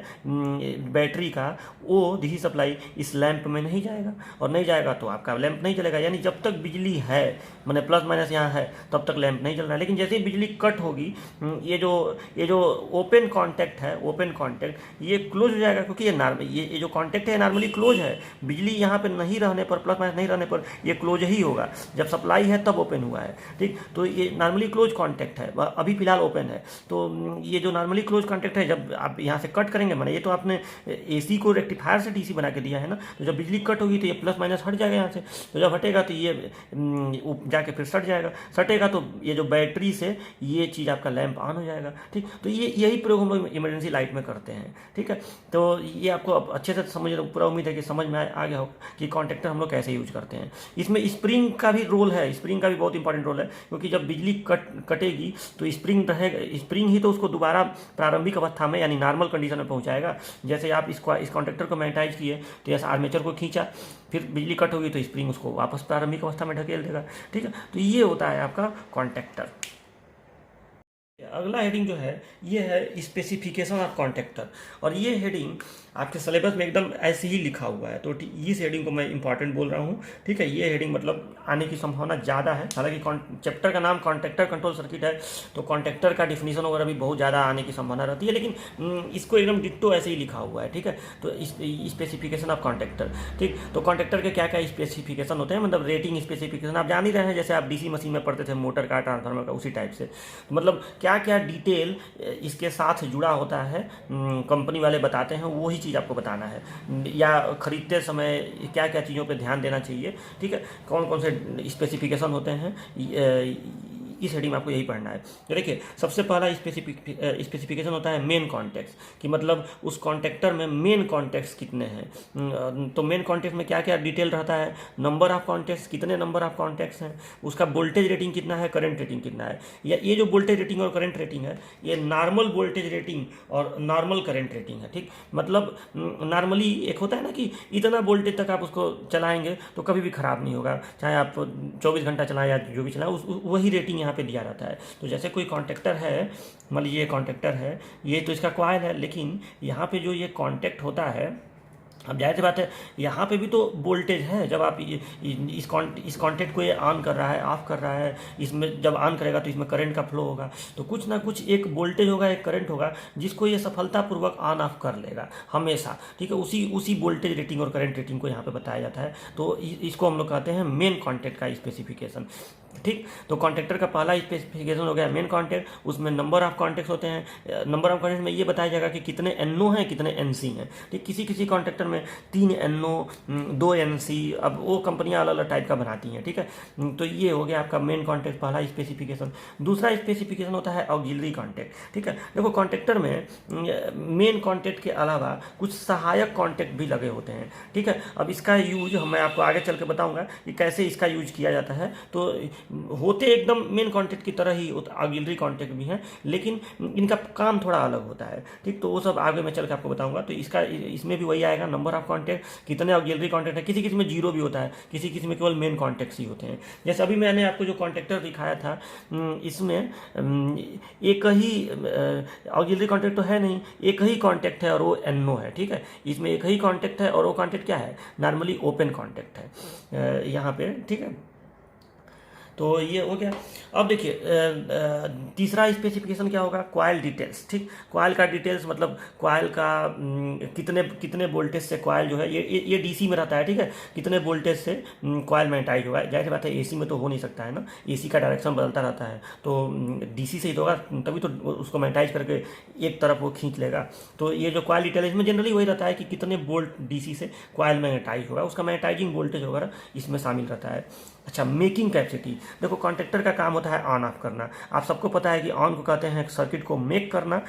बैटरी का, वो DC सप्लाई इस लैंप में नहीं जाएगा, और नहीं जाएगा तो आपका लैंप नहीं चलेगा। यानी जब तक बिजली है, मैंने प्लस माइनस यहाँ है, तब तक लैंप नहीं चल रहा है। लेकिन जैसे ही बिजली कट होगी, ये जो ओपन कॉन्टैक्ट है, ओपन कॉन्टैक्ट ये क्लोज हो जाएगा, क्योंकि ये जो कॉन्टैक्ट है नॉर्मली क्लोज है। बिजली यहाँ पे नहीं रहने पर, प्लस माइनस नहीं रहने पर ये क्लोज ही होगा। जब सप्लाई है तब ओपन हुआ है, ठीक। तो ये नॉर्मली क्लोज कॉन्टैक्ट है, अभी फिलहाल ओपन है। तो ये जो नॉर्मली क्लोज कॉन्टैक्ट है, जब आप यहाँ से कट करेंगे, माने ये तो आपने AC को रेक्टिफायर से DC बना के दिया है ना, तो जब बिजली कट होगी तो ये प्लस माइनस हट जाएगा यहाँ से। तो जब हटेगा तो ये जाके फिर सट जाएगा, सटेगा तो ये जो बैटरी से ये चीज़ आपका लैंप ऑन हो जाएगा, ठीक। तो ये यही प्रयोग हम लोग इमरजेंसी लाइट में करते हैं, ठीक है। तो ये आपको अब अच्छे से समझ, पूरा उम्मीद है कि समझ में आ गया हो कि कॉन्टैक्टर हम लोग कैसे यूज करते हैं। इसमें स्प्रिंग का भी रोल है, स्प्रिंग का भी बहुत इंपॉर्टेंट रोल है, क्योंकि जब बिजली कटेगी तो स्प्रिंग रहेगा, स्प्रिंग ही तो उसको दोबारा प्रारंभिक अवस्था में यानी नॉर्मल कंडीशन में पहुंचाएगा। जैसे आप इस कॉन्टैक्टर को मैग्नेटाइज किए तो ऐसा आर्मेचर को खींचा, फिर बिजली कट होगी तो स्प्रिंग उसको वापस प्रारंभिक अवस्था में ढकेल देगा, ठीक है। तो ये होता है आपका कॉन्टैक्टर। अगला हेडिंग जो है ये है स्पेसिफिकेशन ऑफ कॉन्टैक्टर, और ये हेडिंग आपके सिलेबस में एकदम ऐसे ही लिखा हुआ है, तो इस हेडिंग को मैं इंपॉर्टेंट बोल रहा हूँ, ठीक है। ये हेडिंग मतलब आने की संभावना ज़्यादा है। हालांकि चैप्टर का नाम कॉन्टैक्टर कंट्रोल सर्किट है, तो कॉन्टैक्टर का डिफिनीशन वगैरह भी बहुत ज़्यादा आने की संभावना रहती है, लेकिन इसको एकदम डिट्टो ऐसे ही लिखा हुआ है, ठीक है। तो स्पेसिफिकेशन ऑफ कॉन्टैक्टर, ठीक। तो कॉन्टैक्टर के क्या क्या स्पेसिफिकेशन होते हैं, मतलब रेटिंग स्पेसिफिकेशन आप जान ही रहे हैं, जैसे आप DC मशीन में पढ़ते थे मोटर का, ट्रांसफार्मर का, उसी टाइप से। तो मतलब क्या क्या डिटेल इसके साथ जुड़ा होता है, कंपनी वाले बताते हैं, वही चीज़ आपको बताना है, या खरीदते समय क्या क्या चीज़ों पे ध्यान देना चाहिए, ठीक है। कौन कौन से स्पेसिफिकेशन होते हैं, इस हेडिंग में आपको यही पढ़ना है। तो देखिए, सबसे पहला स्पेसिफिकेशन होता है मेन कॉन्टैक्ट्स, कि मतलब उस कॉन्टैक्टर में मेन कॉन्टैक्ट्स कितने हैं। तो मेन कॉन्टैक्ट में क्या क्या डिटेल रहता है, नंबर ऑफ कॉन्टैक्ट्स, कितने नंबर ऑफ कॉन्टैक्ट्स हैं, उसका वोल्टेज रेटिंग कितना है, करंट रेटिंग कितना है। या ये जो वोल्टेज रेटिंग और करंट रेटिंग है, ये नॉर्मल वोल्टेज रेटिंग और नॉर्मल करंट रेटिंग है, ठीक। मतलब नॉर्मली एक होता है ना कि इतना वोल्टेज तक आप उसको चलाएंगे तो कभी भी ख़राब नहीं होगा, चाहे आप 24 घंटा चलाएं या जो भी चलाएं, वही रेटिंग यहाँ पे दिया रहता है। तो जैसे कोई कॉन्टैक्टर है, मान लीजिए ये कॉन्टैक्टर है, ये तो इसका कॉइल है, लेकिन यहाँ पे जो ये कॉन्टैक्ट होता है, अब जाहिर सी बात है यहाँ पे भी तो वोल्टेज है। जब आप इस कॉन्टैक्ट को ये ऑन कर रहा है, ऑफ कर रहा है, इसमें जब ऑन करेगा तो इसमें करंट का फ्लो होगा, तो कुछ ना कुछ एक वोल्टेज होगा, एक करंट होगा, जिसको ये सफलतापूर्वक ऑन ऑफ कर लेगा हमेशा, ठीक है। उसी वोल्टेज रेटिंग और करंट रेटिंग को यहाँ पे बताया जाता है। तो इसको हम लोग कहते हैं मेन कॉन्टैक्ट का स्पेसिफिकेशन, ठीक। तो कॉन्टैक्टर का पहला स्पेसिफिकेशन हो गया मेन कॉन्टैक्ट। उसमें नंबर ऑफ कॉन्टैक्ट्स होते हैं। नंबर ऑफ कॉन्टैक्ट में ये बताया जाएगा कि कितने NO हैं, कितने NC हैं, ठीक। किसी किसी कॉन्टैक्टर में 3 NO 2 NC, अब वो कंपनियां अलग अलग टाइप का बनाती हैं, ठीक है। तो ये हो गया आपका मेन कॉन्टैक्ट, पहला स्पेसिफिकेशन। दूसरा स्पेसिफिकेशन होता है ऑक्सिलरी कॉन्टैक्ट, ठीक है। देखो, कॉन्टैक्टर में मेन कॉन्टैक्ट के अलावा कुछ सहायक कॉन्टैक्ट भी लगे होते हैं, ठीक है। अब इसका यूज मैं आपको आगे चल के बताऊंगा कि कैसे इसका यूज किया जाता है। तो होते एकदम मेन कॉन्टैक्ट की तरह ही ऑक्सिलरी कॉन्टैक्ट भी हैं, लेकिन इनका काम थोड़ा अलग होता है, ठीक। तो वो सब आगे मैं चल के आपको बताऊंगा। तो इसमें भी वही आएगा, नंबर ऑफ कॉन्टैक्ट, कितने ऑक्सिलरी कॉन्टैक्ट है। किसी किसी में 0 भी होता है, किसी किसी में केवल मेन कॉन्टैक्ट्स ही होते हैं। जैसे अभी मैंने आपको जो कॉन्टैक्टर दिखाया था, इसमें एक ही ऑक्सिलरी कॉन्टैक्ट तो है नहीं, एक ही कॉन्टैक्ट है और वो NO है, ठीक है। इसमें एक ही कॉन्टैक्ट है और वो कॉन्टैक्ट क्या है, नॉर्मली ओपन कॉन्टैक्ट है यहाँ पे, ठीक है। तो ये हो गया। अब देखिए, तीसरा स्पेसिफिकेशन क्या होगा, कॉइल डिटेल्स, ठीक। कॉइल का डिटेल्स मतलब कॉइल का कितने वोल्टेज से कॉइल जो है, ये DC में रहता है, ठीक है। कितने वोल्टेज से कॉइल मैग्नेटाइज होगा। जाहिर सी बात है AC में तो हो नहीं सकता है ना, AC का डायरेक्शन बदलता रहता है, तो DC से ही तो होगा, तभी तो उसको मैग्नेटाइज करके एक तरफ वो खींच लेगा। तो ये जो कॉइल डिटेल, इसमें जनरली वही रहता है कि कितने वोल्ट DC से कॉइल मैग्नेटाइज होगा, उसका मैग्नेटाइजिंग वोल्टेज वगैरह इसमें शामिल रहता है। अच्छा, मेकिंग कैपेसिटी, देखो कॉन्टैक्टर का काम होता है ऑन ऑफ करना। आप सबको पता है कि ऑन को कहते हैं सर्किट को मेक करना,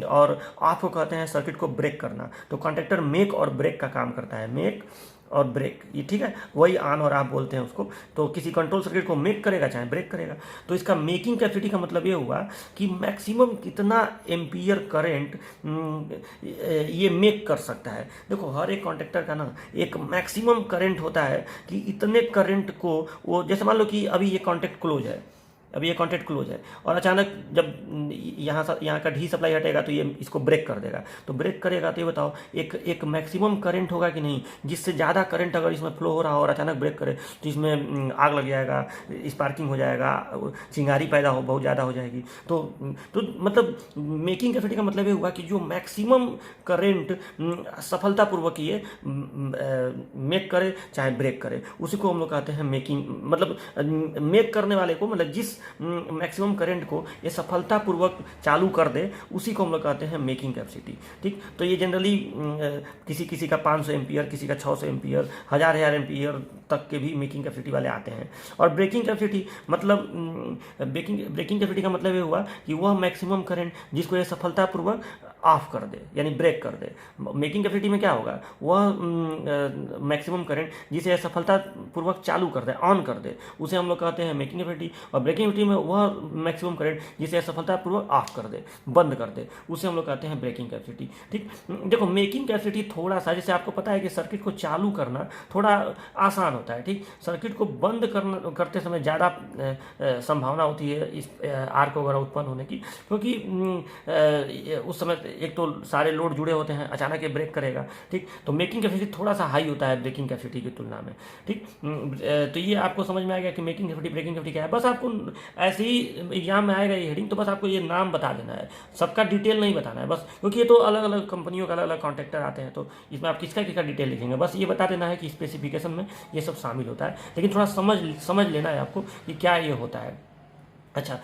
और ऑफ को कहते हैं सर्किट को ब्रेक करना। तो कॉन्टैक्टर मेक और ब्रेक का काम करता है, मेक और ब्रेक, ये ठीक है, वही ऑन और ऑफ बोलते हैं उसको। तो किसी कंट्रोल सर्किट को मेक करेगा चाहे ब्रेक करेगा। तो इसका मेकिंग कैपेसिटी का मतलब ये हुआ कि मैक्सिमम कितना एम्पियर करंट ये मेक कर सकता है। देखो, हर एक कॉन्टैक्टर का ना एक मैक्सिमम करंट होता है कि इतने करंट को वो, जैसे मान लो कि अभी ये कॉन्टैक्ट क्लोज है, अब ये कॉन्टैक्ट क्लोज है और अचानक जब यहाँ का डी सप्लाई हटेगा तो ये इसको ब्रेक कर देगा। तो ब्रेक करेगा तो ये बताओ एक मैक्सिमम करंट होगा कि नहीं, जिससे ज़्यादा करंट अगर इसमें फ्लो हो रहा हो और अचानक ब्रेक करे तो इसमें आग लग जाएगा, स्पार्किंग हो जाएगा, चिंगारी पैदा हो बहुत ज़्यादा हो जाएगी। तो मतलब मेकिंग कैपेसिटी का मतलब ये हुआ कि जो मैक्सिमम करंट सफलतापूर्वक ये मेक करे चाहे ब्रेक करे, उसी को हम लोग कहते हैं मेकिंग, मतलब मेक करने वाले को, मतलब जिस मैक्सिमम करंट को ये सफलतापूर्वक चालू कर दे उसी को हम लोग कहते हैं मेकिंग कैपेसिटी। ठीक, तो ये जनरली किसी का 500 एम्पियर, किसी का 600 एम्पियर, हज़ार एम्पियर तक के भी मेकिंग कैपेसिटी वाले आते हैं। और ब्रेकिंग कैपेसिटी मतलब ब्रेकिंग कैपेसिटी का मतलब ये हुआ कि वह मैक्सिमम करंट जिसको ये सफलतापूर्वक ऑफ कर दे यानी ब्रेक कर दे। मेकिंग कैपेसिटी में क्या होगा, वह मैक्सिमम करंट जिसे सफलतापूर्वक चालू कर दे, ऑन कर दे, उसे हम लोग कहते हैं मेकिंग कैपेसिटी। और ब्रेकिंग कैपेसिटी में वह मैक्सिमम करंट जिसे सफलतापूर्वक ऑफ कर दे, बंद कर दे, उसे हम लोग कहते हैं ब्रेकिंग कैपेसिटी। ठीक, देखो मेकिंग कैपेसिटी थोड़ा सा, जैसे आपको पता है कि सर्किट को चालू करना थोड़ा आसान होता है। ठीक, सर्किट को बंद करते समय ज़्यादा संभावना होती है इस आर्क वगैरह उत्पन्न होने की, क्योंकि उस समय एक तो सारे लोड जुड़े होते हैं, अचानक ये ब्रेक करेगा। ठीक, तो मेकिंग कैपेसिटी थोड़ा सा हाई होता है ब्रेकिंग कैपेसिटी की तुलना में। ठीक, तो ये आपको समझ में आ गया कि मेकिंग कैपेसिटी ब्रेकिंग कैपेसिटी क्या है। बस आपको ऐसे ही एग्जाम में आएगा ये हेडिंग, तो बस आपको ये नाम बता देना है, सबका डिटेल नहीं बताना है बस, क्योंकि ये तो अलग अलग कंपनियों का अलग अलग कॉन्ट्रैक्टर आते हैं, तो इसमें आप किसका डिटेल लिखेंगे, बस ये बता देना है कि स्पेसिफिकेशन में ये सब शामिल होता है, लेकिन थोड़ा समझ लेना है आपको कि क्या ये होता है। अच्छा,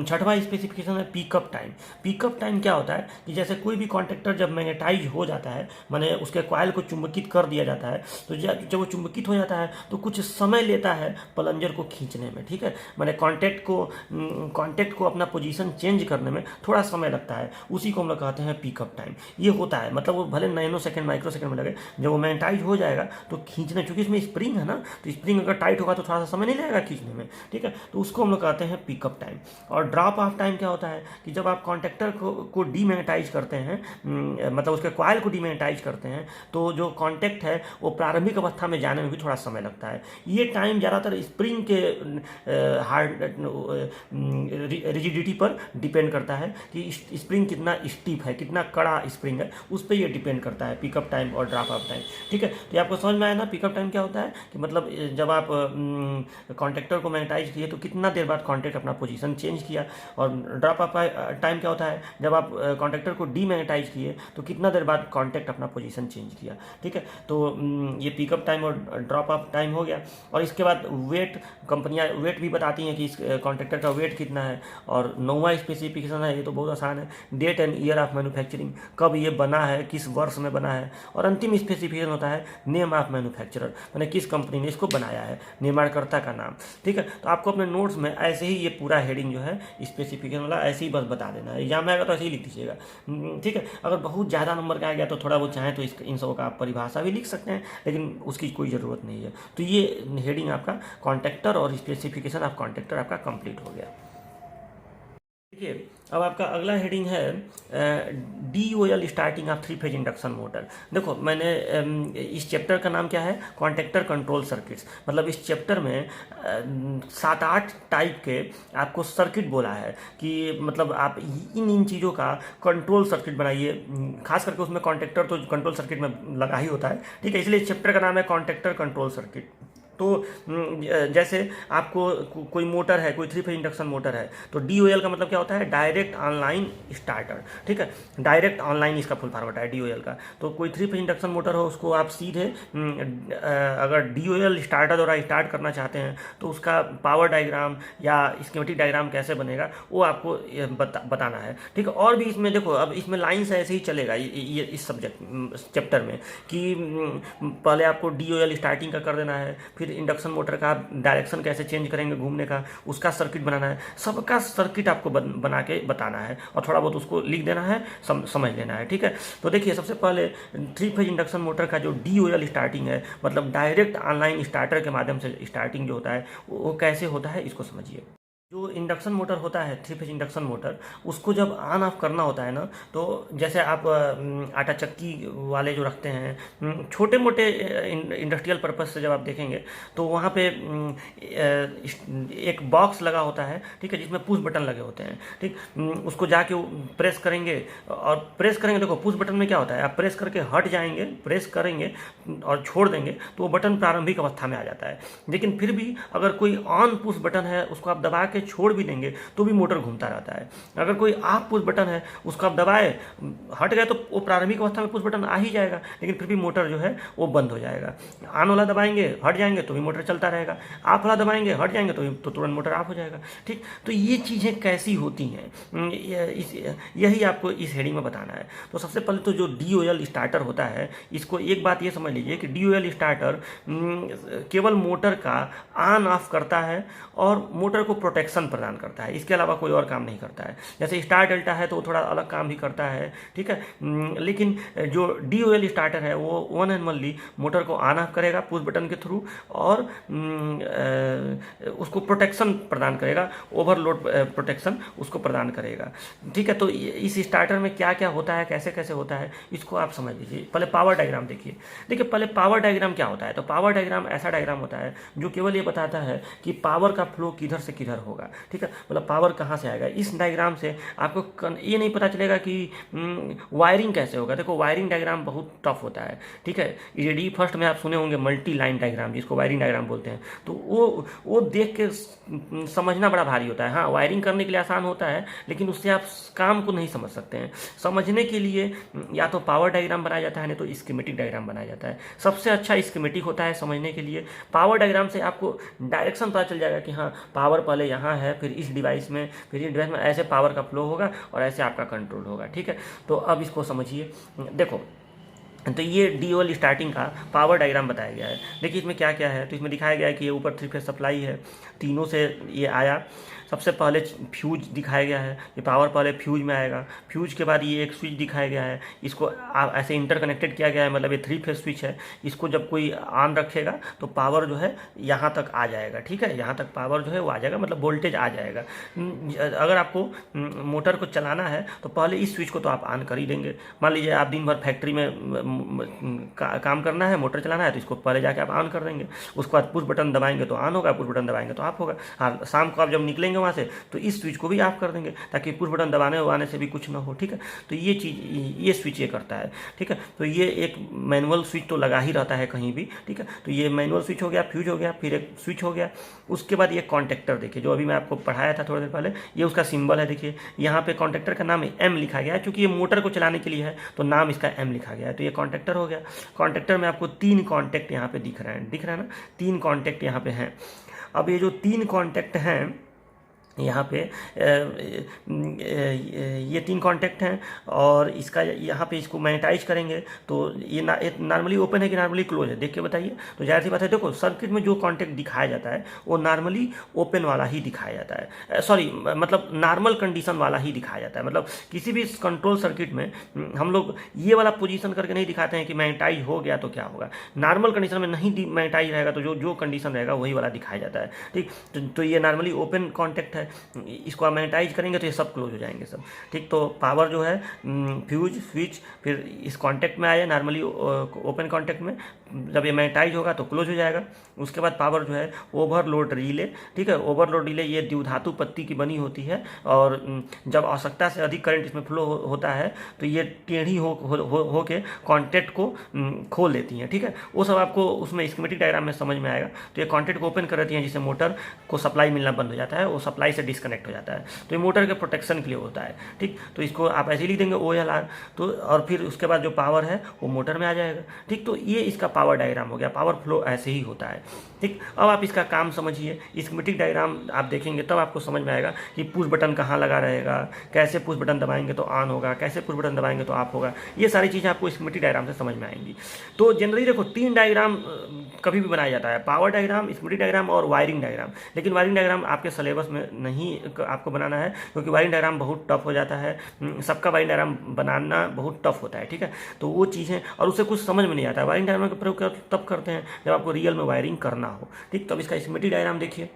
छठवां स्पेसिफिकेशन है पिकअप टाइम। पिकअप टाइम क्या होता है कि जैसे कोई भी कॉन्ट्रैक्टर जब मैग्नेटाइज हो जाता है, माने उसके कॉइल को चुंबकित कर दिया जाता है, तो जब वो चुंबकित हो जाता है तो कुछ समय लेता है प्लंजर को खींचने में। ठीक है, माने कॉन्टैक्ट को अपना पोजीशन चेंज करने में थोड़ा समय लगता है, उसी को हम लोग कहते हैं पिकअप टाइम। ये होता है, मतलब वो भले नैनो सेकेंड माइक्रो सेकेंड में लगे, जब वो मैग्नेटाइज हो जाएगा तो खींचने, चूंकि इसमें स्प्रिंग है ना, तो स्प्रिंग अगर टाइट होगा तो थोड़ा सा समय नहीं लगेगा खींचने में। ठीक है, तो उसको हम लोग कहते हैं पिकअप टाइम। और ड्रॉप ऑफ टाइम क्या होता है कि जब आप कॉन्टैक्टर को डीमैग्नेटाइज करते हैं, मतलब उसके कॉइल को डीमैग्नेटाइज करते हैं, तो जो कॉन्टैक्ट है वो प्रारंभिक अवस्था में जाने में भी थोड़ा समय लगता है। ये टाइम ज़्यादातर स्प्रिंग के हार्ड रिजिडिटी पर डिपेंड करता है कि स्प्रिंग कितना स्टीफ है, कितना कड़ा स्प्रिंग है, उस पर यह डिपेंड करता है पिकअप टाइम और ड्रॉप ऑफ टाइम। ठीक है, तो आपको समझ में आया ना पिकअप टाइम क्या होता है कि मतलब जब आप कॉन्टैक्टर को मैग्नेटाइज किए तो कितना देर बाद कॉन्टैक्ट अपना पोजीशन चेंज किया। और ड्रॉप ऑफ टाइम क्या होता है, जब आप कॉन्टैक्टर को डीमैग्नेटाइज किए तो कितना देर बाद कॉन्टैक्ट अपना पोजीशन चेंज किया। ठीक है, तो ये पिकअप टाइम और ड्रॉप ऑफ टाइम हो गया। और इसके बाद वेट, कंपनियां वेट भी बताती हैं कि इस कॉन्ट्रैक्टर का वेट कितना है। और 9वां स्पेसिफिकेशन है, ये तो बहुत आसान है, date and year of manufacturing, कब ये बना है, किस वर्ष में बना है। और अंतिम स्पेसिफिकेशन होता है नेम ऑफ मैन्युफैक्चरर, मैंने किस कंपनी ने इसको बनाया है, निर्माणकर्ता का नाम। ठीक है, तो आपको अपने नोट्स में ऐसे ही ये पूरा हेडिंग जो है स्पेसिफिकेशन वाला ऐसे ही बस बता देना है, एग्जाम में आएगा तो ऐसे ही लिख दीजिएगा। ठीक है, अगर बहुत ज़्यादा नंबर का आ गया तो थोड़ा बहुत चाहें तो इन सबों का आप परिभाषा भी लिख सकते हैं, लेकिन उसकी कोई ज़रूरत नहीं है। तो ये हेडिंग आपका कॉन्ट्रैक्टर और स्पेसिफिकेशन ऑफ कॉन्ट्रैक्टर आपका कंप्लीट हो गया। देखिए, अब आपका अगला हेडिंग है DOL starting of 3 phase induction motor. देखो मैंने इस चैप्टर का नाम क्या है, कॉन्ट्रैक्टर कंट्रोल सर्किट्स। मतलब इस चैप्टर में 7-8 टाइप के आपको सर्किट बोला है कि मतलब आप इन चीज़ों का कंट्रोल सर्किट बनाइए। खास करके उसमें कॉन्ट्रैक्टर तो कंट्रोल सर्किट में लगा ही होता है। ठीक है, इसलिए इस चैप्टर का नाम है कॉन्ट्रैक्टर कंट्रोल सर्किट। तो जैसे आपको कोई मोटर है, कोई 3 फेज इंडक्शन मोटर है, तो DOL का मतलब क्या होता है, डायरेक्ट ऑनलाइन स्टार्टर। ठीक है, डायरेक्ट ऑनलाइन इसका फुल फॉर्म होता है DOL का। तो कोई 3 फेज इंडक्शन मोटर हो, उसको आप सीधे अगर DOL स्टार्टर द्वारा स्टार्ट करना चाहते हैं तो उसका पावर डायग्राम या स्कीमेटिक डायग्राम कैसे बनेगा वो आपको बताना है। ठीक है, और भी इसमें देखो, अब इसमें लाइन्स ऐसे ही चलेगा ये इस सब्जेक्ट चैप्टर में कि पहले आपको DOL स्टार्टिंग का कर देना है, फिर इंडक्शन मोटर का डायरेक्शन कैसे चेंज करेंगे घूमने का, उसका सर्किट बनाना है। सबका सर्किट आपको बना के बताना है और थोड़ा बहुत उसको लिख देना है, समझ लेना है। ठीक है, तो देखिए सबसे पहले 3 फेज इंडक्शन मोटर का जो DOL स्टार्टिंग है, मतलब डायरेक्ट ऑनलाइन स्टार्टर के माध्यम से स्टार्टिंग जो होता है वो कैसे होता है, इसको समझिए। जो इंडक्शन मोटर होता है, थ्री फेज इंडक्शन मोटर, उसको जब ऑन ऑफ करना होता है ना, तो जैसे आप आटा चक्की वाले जो रखते हैं, छोटे मोटे इंडस्ट्रियल पर्पज से जब आप देखेंगे तो वहाँ पे एक बॉक्स लगा होता है, ठीक है, जिसमें पुश बटन लगे होते हैं, ठीक। उसको जाके प्रेस करेंगे, और प्रेस करेंगे, देखो पुश बटन में क्या होता है, आप प्रेस करके हट जाएंगे, प्रेस करेंगे और छोड़ देंगे तो वो बटन प्रारंभिक अवस्था में आ जाता है। लेकिन फिर भी अगर कोई ऑन पुश बटन है, उसको आप दबा के छोड़ भी देंगे तो भी मोटर घूमता रहता है। अगर कोई ऑफ पुश बटन है, उसको आप दबाए, हट गए तो वो प्रारंभिक अवस्था में पुश बटन आ ही जाएगा, लेकिन फिर भी मोटर जो है वो बंद हो जाएगा। ऑन वाला दबाएंगे, हट जाएंगे तो भी मोटर चलता रहेगा, ऑफ वाला दबाएंगे, हट जाएंगे तो तुरंत मोटर ऑफ हो जाएगा, ठीक। तो ये चीज़ें कैसी होती हैं, यही आपको इस हेडिंग में बताना है। तो सबसे पहले तो जो DOL स्टार्टर होता है, इसको एक बात ये समझ लीजिए कि DOL स्टार्टर केवल मोटर का ऑन ऑफ करता है और मोटर को प्रोटेक्शन प्रदान करता है, इसके अलावा कोई और काम नहीं करता है। जैसे स्टार डेल्टा है तो वो थोड़ा अलग काम भी करता है, ठीक है, लेकिन जो DOL स्टार्टर है वो वन एंड ओनली मोटर को ऑन ऑफ करेगा पुश बटन के थ्रू, और उसको प्रोटेक्शन प्रदान करेगा, ओवरलोड प्रोटेक्शन उसको प्रदान करेगा, ठीक है। तो इस स्टार्टर में क्या क्या होता है, कैसे कैसे होता है, इसको आप समझ लीजिए। पहले पावर डायग्राम देखिए। पहले पावर डायग्राम क्या होता है, तो पावर डायग्राम ऐसा डायग्राम होता है जो केवल ये बताता है कि पावर का फ्लो किधर से किधर होगा, ठीक है, मतलब पावर कहाँ से आएगा। इस डायग्राम से आपको ये नहीं पता चलेगा कि वायरिंग कैसे होगा। देखो वायरिंग डायग्राम बहुत टफ होता है, ठीक है। EDD फर्स्ट में आप सुने होंगे मल्टी लाइन डायग्राम, जिसको वायरिंग डायग्राम बोलते हैं, तो वो देख के समझना बड़ा भारी होता है। हाँ, वायरिंग करने के लिए आसान होता है, लेकिन उससे आप काम को नहीं समझ सकते हैं। समझने के लिए या तो पावर डायग्राम बनाया जाता है, नहीं तो स्कीमेटिक डायग्राम बनाया जाता है। सबसे अच्छा स्कीमेटिक होता है समझने के लिए। पावर डायग्राम से आपको डायरेक्शन पता चल जाएगा कि हाँ, पावर पहले यहाँ है, फिर इस डिवाइस में, फिर इस डिवाइस में ऐसे पावर का फ्लो होगा और ऐसे आपका कंट्रोल होगा, ठीक है। तो अब इसको समझिए। देखो, तो ये DOL स्टार्टिंग का पावर डायग्राम बताया गया है। देखिए इसमें क्या क्या है, तो इसमें दिखाया गया है कि ये ऊपर 3 फेज सप्लाई है, तीनों से ये आया। सबसे पहले फ्यूज दिखाया गया है, ये पावर पहले फ्यूज में आएगा, फ्यूज के बाद ये एक स्विच दिखाया गया है, इसको ऐसे इंटरकनेक्टेड किया गया है, मतलब ये 3 फेज स्विच है। इसको जब कोई ऑन रखेगा तो पावर जो है यहाँ तक आ जाएगा, ठीक है, यहाँ तक पावर जो है वो आ जाएगा, मतलब वोल्टेज आ जाएगा। अगर आपको मोटर को चलाना है तो पहले इस स्विच को तो आप ऑन कर ही देंगे। मान लीजिए आप दिन भर फैक्ट्री में काम करना है, मोटर चलाना है, तो इसको पहले जाके आप ऑन कर देंगे। उसके बाद पुश बटन दबाएंगे तो ऑन होगा, पुश बटन दबाएंगे तो ऑफ होगा। हाँ, शाम को आप जब निकलेंगे वहाँ से तो इस स्विच को भी ऑफ कर देंगे, ताकि पुश बटन दबाने उबाने से भी कुछ ना हो, ठीक है। तो ये चीज़, ये स्विच ये करता है, ठीक है। तो ये एक मैनुअल स्विच तो लगा ही रहता है कहीं भी, ठीक है। तो ये मैनुअल स्विच हो गया, फ्यूज हो गया, फिर एक स्विच हो गया। उसके बाद ये कॉन्टेक्टर देखिए, जो अभी मैं आपको पढ़ाया था थोड़ी देर पहले, ये उसका सिंबल है। देखिए यहाँ पे कॉन्टेक्टर का नाम M लिखा गया है, चूँकि ये मोटर को चलाने के लिए है तो नाम इसका M लिखा गया है। तो ये कॉन्टेक्टर हो गया। कॉन्टेक्टर में आपको 3 कॉन्टेक्ट यहाँ पे दिख रहे हैं ना, 3 कॉन्टेक्ट यहाँ पे हैं। अब ये जो 3 कॉन्टेक्ट हैं यहाँ पे, ये 3 कॉन्टेक्ट हैं, और इसका यहाँ पे इसको मैग्नेटाइज करेंगे तो ये नॉर्मली ओपन है कि नॉर्मली क्लोज है, देख के बताइए। तो जाहिर सी बात है, देखो सर्किट में जो कॉन्टेक्ट दिखाया जाता है वो नॉर्मली ओपन वाला ही दिखाया जाता है, सॉरी मतलब नॉर्मल कंडीशन वाला ही दिखाया जाता है। मतलब किसी भी कंट्रोल सर्किट में हम लोग ये वाला पोजीशन करके नहीं दिखाते हैं कि मैग्नेटाइज हो गया तो क्या होगा। नॉर्मल कंडीशन में नहीं मैग्नेटाइज रहेगा तो जो कंडीशन रहेगा वही वाला दिखाया जाता है, ठीक। तो ये नॉर्मली ओपन कॉन्टेक्ट है, इसको आप मैग्नेटाइज करेंगे तो ये सब क्लोज हो जाएंगे सब, ठीक। तो पावर जो है फ्यूज, स्विच, फिर इस कॉन्टेक्ट में आया नॉर्मली ओपन कॉन्टेक्ट में, जब ये मैग्नेटाइज होगा तो क्लोज हो जाएगा। उसके बाद पावर जो है ओवरलोड रिले, ठीक है। ओवरलोड रिले ये द्विधातु पत्ती की बनी होती है, और जब आवश्यकता से अधिक करंट इसमें फ्लो होता है तो ये टेढ़ी हो के कॉन्टेक्ट को खोल देती हैं, ठीक है। वो सब आपको उसमें स्कीमेटिक डायग्राम में समझ में आएगा। तो ये कॉन्टेक्ट को ओपन कर देती हैं, जिससे मोटर को सप्लाई मिलना बंद हो जाता है, वो सप्लाई से डिस्कनेक्ट हो जाता है। तो ये मोटर के प्रोटेक्शन के लिए होता है, ठीक। तो इसको आप ऐसे ही लिख देंगे OLR, तो और फिर उसके बाद जो पावर है वो मोटर में आ जाएगा, ठीक। तो ये इसका पावर डायग्राम हो गया। पावर फ्लो ऐसे ही होता है, ठीक। अब आप इसका काम समझिए। स्कीमेटिक डायग्राम आप देखेंगे तब आपको समझ में आएगा कि पुश बटन कहाँ लगा रहेगा, कैसे पुश बटन दबाएंगे तो ऑन होगा, कैसे पुश बटन दबाएंगे तो ऑफ होगा। ये सारी चीज़ें आपको स्कीमेटिक डायग्राम से समझ में आएंगी। तो जनरली देखो 3 डायग्राम कभी भी बनाया जाता है, पावर डायग्राम, स्कीमेटिक डायग्राम और वायरिंग डायग्राम। लेकिन वायरिंग डायग्राम आपके सिलेबस में नहीं आपको बनाना है, क्योंकि वायरिंग डायग्राम बहुत टफ हो जाता है। सबका वायरिंग डायग्राम बनाना बहुत टफ होता है, ठीक है। तो वो चीज़ें, और उससे कुछ समझ में नहीं आता है। वायरिंग डायग्राम का प्रयोग तब करते हैं जब आपको रियल में वायरिंग करना हो, ठीक। तो अब इसका स्कीमेटिक डायग्राम देखिए।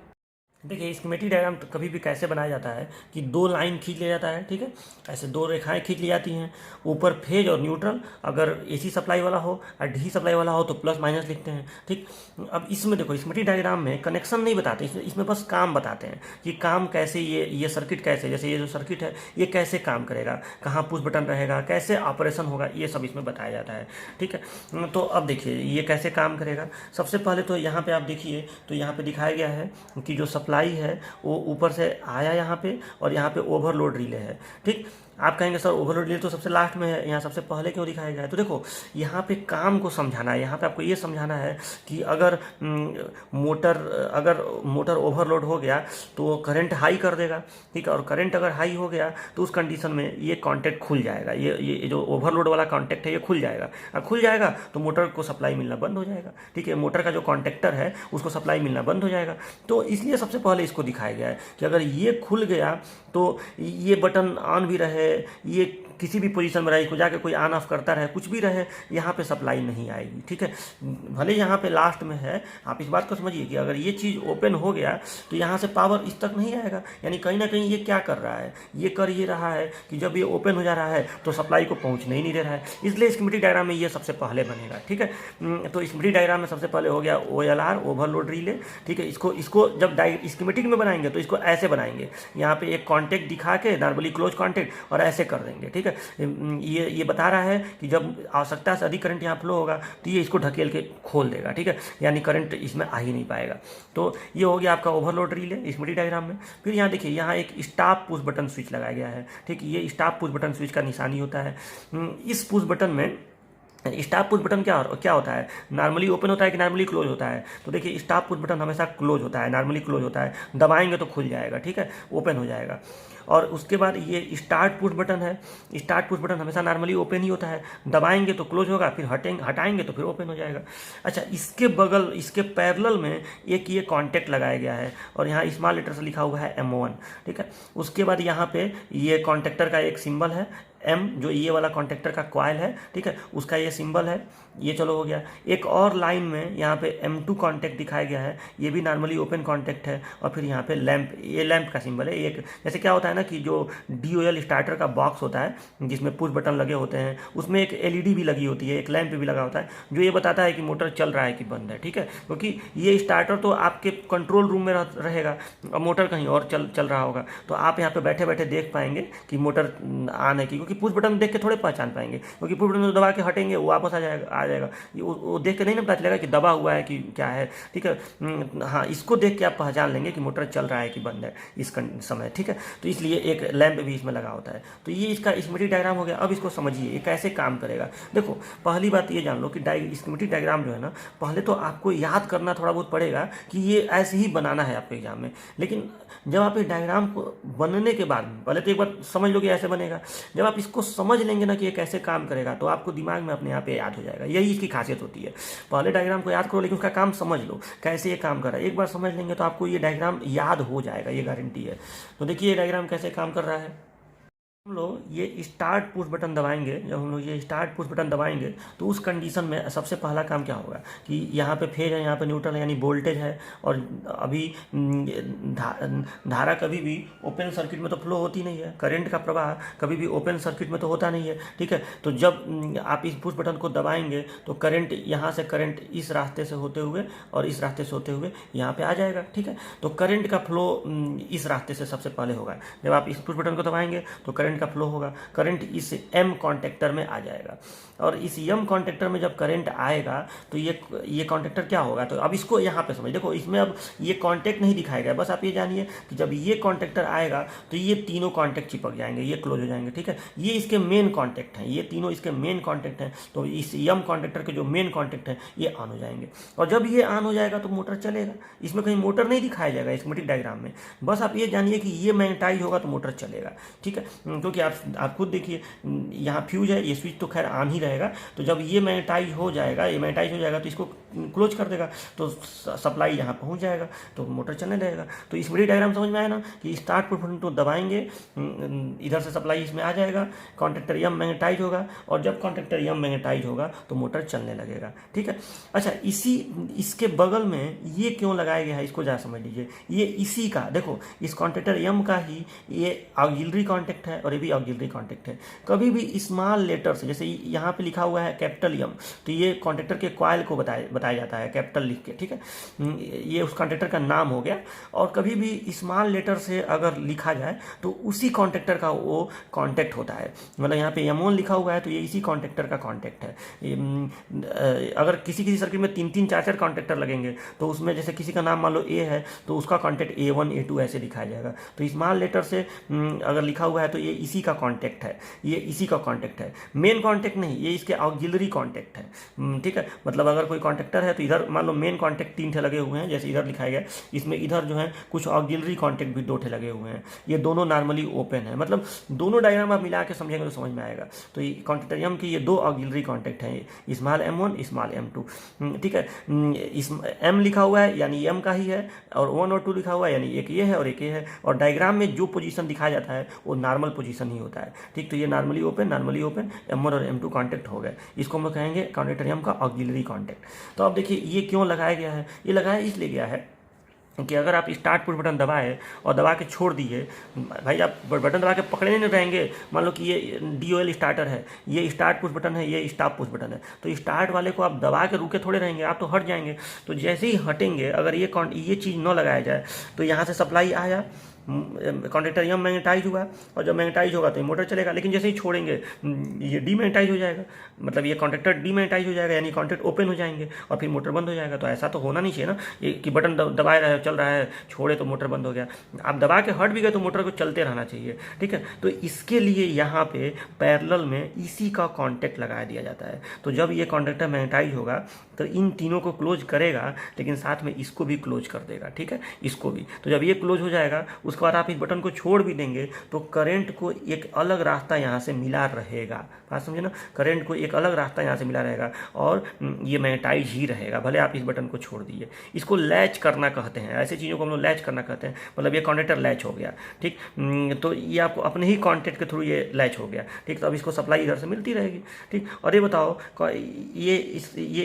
देखिए स्कीमेटिक डायग्राम कभी भी कैसे बनाया जाता है कि दो लाइन खींच लिया जाता है, ठीक है, ऐसे दो रेखाएं खींच ली जाती हैं, ऊपर फेज और न्यूट्रल, अगर एसी सप्लाई वाला हो और डीसी सप्लाई वाला हो तो प्लस माइनस लिखते हैं, ठीक। अब इसमें देखो स्कीमेटिक डायग्राम में कनेक्शन नहीं बताते, इसमें बस काम बताते हैं कि काम कैसे, ये सर्किट कैसे, जैसे ये जो सर्किट है ये कैसे काम करेगा, कहाँ पुश बटन रहेगा, कैसे ऑपरेशन होगा, ये सब इसमें बताया जाता है, ठीक है। तो अब देखिए ये कैसे काम करेगा। सबसे पहले तो यहाँ पे आप देखिए, तो यहाँ पे दिखाया गया है कि जो सप्लाई है वो ऊपर से आया यहाँ पे, और यहाँ पे ओवरलोड रिले है, ठीक। आप कहेंगे सर ओवरलोड रिले तो सबसे लास्ट में है, यहाँ सबसे पहले क्यों दिखाया गया है? तो देखो यहाँ पे काम को समझाना है, यहाँ पे आपको ये समझाना है कि अगर मोटर ओवरलोड हो गया तो करंट हाई कर देगा, ठीक है, और करंट अगर हाई हो गया तो उस कंडीशन में ये कॉन्टैक्ट खुल जाएगा, ये जो ओवरलोड वाला कॉन्टैक्ट है ये खुल जाएगा, और खुल जाएगा तो मोटर को सप्लाई मिलना बंद हो जाएगा, ठीक है, मोटर का जो कॉन्टैक्टर है उसको सप्लाई मिलना बंद हो जाएगा। तो इसलिए सबसे पहले इसको दिखाया गया है कि अगर ये खुल गया तो ये बटन ऑन भी रहे, ये किसी भी पोजीशन में रहे, इसको जाके कोई ऑन ऑफ करता रहे, कुछ भी रहे, यहाँ पे सप्लाई नहीं आएगी, ठीक है। भले यहाँ पे लास्ट में है, आप इस बात को समझिए कि अगर ये चीज़ ओपन हो गया तो यहाँ से पावर इस तक नहीं आएगा, यानी कहीं ना कहीं ये क्या कर रहा है, ये कर ये रहा है कि जब ये ओपन हो जा रहा है तो सप्लाई को पहुँचने ही नहीं दे रहा है, इसलिए स्कीमेटिक डायग्राम में ये सबसे पहले बनेगा, ठीक है। तो स्कीमेटिक डायग्राम में सबसे पहले हो गया OLR, ओवरलोड रिले, ठीक है। इसको जब स्कीमेटिक में बनाएंगे तो इसको ऐसे बनाएंगे, यहाँ पे एक कॉन्टैक्ट दिखा के नॉर्मली क्लोज कॉन्टैक्ट और ऐसे कर देंगे, ठीक है। ये बता रहा है कि जब आवश्यकता से अधिक करंट यहाँ फ्लो होगा तो ये इसको ढकेल के खोल देगा, ठीक है, यानी करंट इसमें आ ही नहीं पाएगा। तो ये हो गया आपका ओवरलोड रिले स्कीमेटिक डायग्राम में। फिर यहाँ देखिए यहाँ एक स्टॉप पुश बटन स्विच लगाया गया है, ठीक, ये स्टॉप पुश बटन स्विच का निशानी होता है। इस पुश बटन में स्टॉप पुश बटन क्या होता है, नॉर्मली ओपन होता है कि नॉर्मली क्लोज होता है? तो देखिए स्टॉप पुश बटन हमेशा क्लोज होता है, नॉर्मली क्लोज होता है, दबाएंगे तो खुल जाएगा, ठीक है, ओपन हो जाएगा। और उसके बाद ये स्टार्ट पुश बटन है, स्टार्ट पुश बटन हमेशा नॉर्मली ओपन ही होता है, दबाएंगे तो क्लोज होगा, फिर हटाएंगे तो फिर ओपन हो जाएगा। अच्छा, इसके बगल, इसके पैरेलल में एक ये कॉन्टैक्ट लगाया गया है और यहाँ स्मॉल लेटर से लिखा हुआ है M1, ठीक है। उसके बाद यहाँ पे ये कॉन्टैक्टर का एक सिंबल है M, जो ये वाला कॉन्टैक्टर का कॉइल है, ठीक है, उसका ये सिंबल है, ये चलो हो गया। एक और लाइन में यहाँ पे M2 कॉन्टैक्ट दिखाया गया है, ये भी नॉर्मली ओपन कॉन्टैक्ट है, और फिर यहाँ पे लैंप, ये लैंप का सिंबल है। एक जैसे क्या होता है ना कि जो DOL स्टार्टर का बॉक्स होता है जिसमें पुश बटन लगे होते हैं, उसमें एक LED भी लगी होती है, एक लैंप भी लगा होता है, जो ये बताता है कि मोटर चल रहा है कि बंद है, ठीक है, क्योंकि ये स्टार्टर तो आपके कंट्रोल रूम में रहेगा और मोटर कहीं और चल रहा होगा, तो आप यहाँ पे बैठे बैठे देख पाएंगे कि मोटर ऑन है कि, क्योंकि पुश बटन देख के थोड़े पहचान पाएंगे, क्योंकि पुश बटन दबा के हटेंगे वो वापस आ जाएगा, वो देख के नहीं ना पता चलेगा कि दबा हुआ है कि क्या है, ठीक है। हाँ, इसको देख के आप पहचान लेंगे कि मोटर चल रहा है कि बंद है इस समय, ठीक है। तो इसलिए एक लैंप भी इसमें लगा होता है। तो ये इसका स्कीमेटिक डायग्राम हो गया। अब इसको समझिए ये कैसे काम करेगा। देखो पहली बात ये जान लो कि स्कीमेटिक डायग्राम जो है ना, पहले तो आपको याद करना थोड़ा बहुत पड़ेगा कि ये ऐसे ही बनाना है आपके एग्जाम में, लेकिन जब आप इस डायग्राम को बनने के बाद पहले तो एक बार समझ लो कि ऐसे बनेगा, जब आप इसको समझ लेंगे ना कि ये कैसे काम करेगा तो आपको दिमाग में अपने आप पे याद हो जाएगा। यही इसकी खासियत होती है। पहले डायग्राम को याद करो लेकिन उसका काम समझ लो कैसे ये काम कर रहा है। एक बार समझ लेंगे तो आपको ये डायग्राम याद हो जाएगा, ये गारंटी है। तो देखिए ये डायग्राम कैसे काम कर रहा है। हम लोग ये स्टार्ट पुश बटन दबाएंगे, जब हम लोग ये स्टार्ट पुश बटन दबाएंगे तो उस कंडीशन में सबसे पहला काम क्या होगा कि यहाँ पे फेज है, यहाँ पे न्यूट्रल है, यानी वोल्टेज है, और अभी धारा कभी भी ओपन सर्किट में तो फ्लो होती नहीं है, करंट का प्रवाह कभी भी ओपन सर्किट में तो होता नहीं है, ठीक है। तो जब आप इस पुश बटन को दबाएंगे तो करंट यहाँ से करंट इस रास्ते से होते हुए और इस रास्ते से होते हुए यहाँ पे आ जाएगा, ठीक है। तो करंट का फ्लो इस रास्ते से सबसे पहले होगा। जब आप इस पुश बटन को दबाएंगे तो करंट का फ्लो होगा, करंट इस M कॉन्टेक्टर में आ जाएगा, और इस M कॉन्टेक्टर में जब करंट आएगा तो ये कॉन्टेक्टर क्या होगा। तो अब इसको यहाँ पे समझ, देखो इसमें अब ये कॉन्टेक्ट नहीं दिखाया गया, बस आप ये जानिए कि जब ये कॉन्टेक्टर आएगा तो ये तीनों कॉन्टेक्ट चिपक जाएंगे, ये क्लोज हो जाएंगे, ठीक है। ये इसके मेन कॉन्टेक्ट हैं, ये तीनों इसके मेन कॉन्टेक्ट हैं। तो इस M कॉन्टेक्टर के जो मेन कॉन्टेक्ट हैं ये ऑन हो जाएंगे, और जब ये ऑन हो जाएगा तो मोटर चलेगा। इसमें कहीं मोटर नहीं दिखाया जाएगा स्कीमेटिक डायग्राम में, बस आप ये जानिए कि ये मैग्नेटाइज होगा तो मोटर चलेगा, ठीक है। क्योंकि आप खुद देखिए यहाँ फ्यूज है, ये स्विच तो खैर ऑन ही रहेगा, तो जब ये मैग्नेटाइज हो जाएगा तो इसको क्लोज कर देगा, तो सप्लाई यहाँ पहुँच जाएगा, तो मोटर चलने लगेगा। तो इस बड़ी डायग्राम समझ में आया ना कि स्टार्ट पुश बटन को दबाएंगे, इधर से सप्लाई इसमें आ जाएगा, कॉन्टैक्टर यम मैग्नेटाइज होगा, और जब कॉन्टैक्टर यम मैग्नेटाइज होगा तो मोटर चलने लगेगा। ठीक है। अच्छा, इसके बगल में ये क्यों लगाया गया है, इसको जरा समझ लीजिए। ये इसी का देखो, इस कॉन्टैक्टर यम का ही ये ऑक्सिलरी कॉन्टैक्ट है और ये भी ऑक्सिलरी कॉन्टैक्ट है। कभी भी स्मॉल लेटर से, जैसे यहाँ पे लिखा हुआ है कैपिटल यम, तो ये कॉन्टैक्टर के कॉइल को बताया जाता है कैपिटल लिख के। ठीक है, ये उस कॉन्टैक्टर का नाम हो गया। और कभी भी स्मॉल लेटर से अगर लिखा जाए तो उसी कॉन्टैक्टर का वो कॉन्टैक्ट होता है। मतलब यहाँ पे M1 लिखा हुआ है तो ये इसी कॉन्टैक्टर का कॉन्टैक्ट है। अगर किसी सर्किट में 3-3, 4-4 कॉन्टैक्टर लगेंगे तो उसमें जैसे किसी का नाम मान लो A है तो उसका कॉन्टैक्ट A1, A2 ऐसे दिखाया जाएगा। तो स्मॉल लेटर से अगर लिखा हुआ है तो ये इसी का कॉन्टैक्ट है, ये इसी का कॉन्टैक्ट है, मेन कॉन्टैक्ट नहीं, ये इसके ऑक्सिलरी कॉन्टैक्ट है। ठीक है, मतलब अगर कोई कॉन्टैक्टर है तो इधर मान लो मेन कॉन्टैक्ट 3 ठे लगे हुए हैं, जैसे इधर लिखाया गया, इसमें इधर जो है कुछ ऑक्सिलरी कॉन्टैक्ट भी 2 ठे लगे हुए हैं। ये दोनों नॉर्मली ओपन है, मतलब दोनों डायग्राम आप मिला के समझेंगे तो समझ में आएगा। तो ये कॉन्टैक्टर यम की ये 2 ऑक्सिलरी कॉन्टैक्ट हैं, स्मॉल M1, स्मॉल M2। ठीक है, M लिखा हुआ है यानी M का ही है, और 1 और 2 लिखा हुआ है यानी एक ये है और एक ये है। और डायग्राम में जो पोजीशन दिखाया जाता है वो नॉर्मल पोजीशन ही होता है। ठीक, तो ये नॉर्मली ओपन M1 और M2 कॉन्टैक्ट हो गए, इसको हम लोग कहेंगे कॉन्टैक्टर यम का ऑक्सिलरी कॉन्टैक्ट। तो अब देखिए ये क्यों लगाया गया है, ये लगाया इसलिए गया है कि अगर आप स्टार्ट पुश बटन दबाए और दबा के छोड़ दिए, भाई आप बटन दबा के पकड़े नहीं रहेंगे। मान लो कि ये DOL स्टार्टर है, ये स्टार्ट पुश बटन है, ये स्टॉप पुश बटन है, तो स्टार्ट वाले को आप दबा के रुके थोड़े रहेंगे, आप तो हट जाएंगे। तो जैसे ही हटेंगे, अगर ये चीज़ न लगाया जाए तो यहाँ से सप्लाई आया, कॉन्टैक्टर यम मैग्नेटाइज हुआ, और जब मैग्नेटाइज होगा तो ये मोटर चलेगा। लेकिन जैसे ही छोड़ेंगे ये डीमैग्नेटाइज हो जाएगा, मतलब ये कॉन्टैक्टर डीमैग्नेटाइज हो जाएगा, यानी कॉन्टैक्ट ओपन हो जाएंगे और फिर मोटर बंद हो जाएगा। तो ऐसा तो होना नहीं चाहिए ना, ये कि बटन दबाए रहे चल रहा है, छोड़े तो मोटर बंद हो गया। आप दबा के हट भी गए तो मोटर को चलते रहना चाहिए। ठीक है, तो इसके लिए यहाँ पे पैरेलल में इसी का कॉन्टैक्ट लगा दिया जाता है। तो जब ये कॉन्टैक्टर मैग्नेटाइज होगा तो इन तीनों को क्लोज करेगा, लेकिन साथ में इसको भी क्लोज कर देगा। ठीक है, इसको भी। तो जब ये क्लोज हो जाएगा उसके बाद आप इस बटन को छोड़ भी देंगे तो करंट को एक अलग रास्ता यहाँ से मिला रहेगा। बात समझे ना, करंट को एक अलग रास्ता यहाँ से मिला रहेगा और ये मैग्नेटाइज ही रहेगा, भले आप इस बटन को छोड़ दीजिए। इसको लैच करना कहते हैं, ऐसे चीज़ों को हम लोग लैच करना कहते हैं। मतलब ये कॉन्टैक्टर लैच हो गया। ठीक, तो ये आपको अपने ही कॉन्टैक्ट के थ्रू ये लैच हो गया। ठीक, तो अब इसको सप्लाई इधर से मिलती रहेगी। ठीक, और ये बताओ ये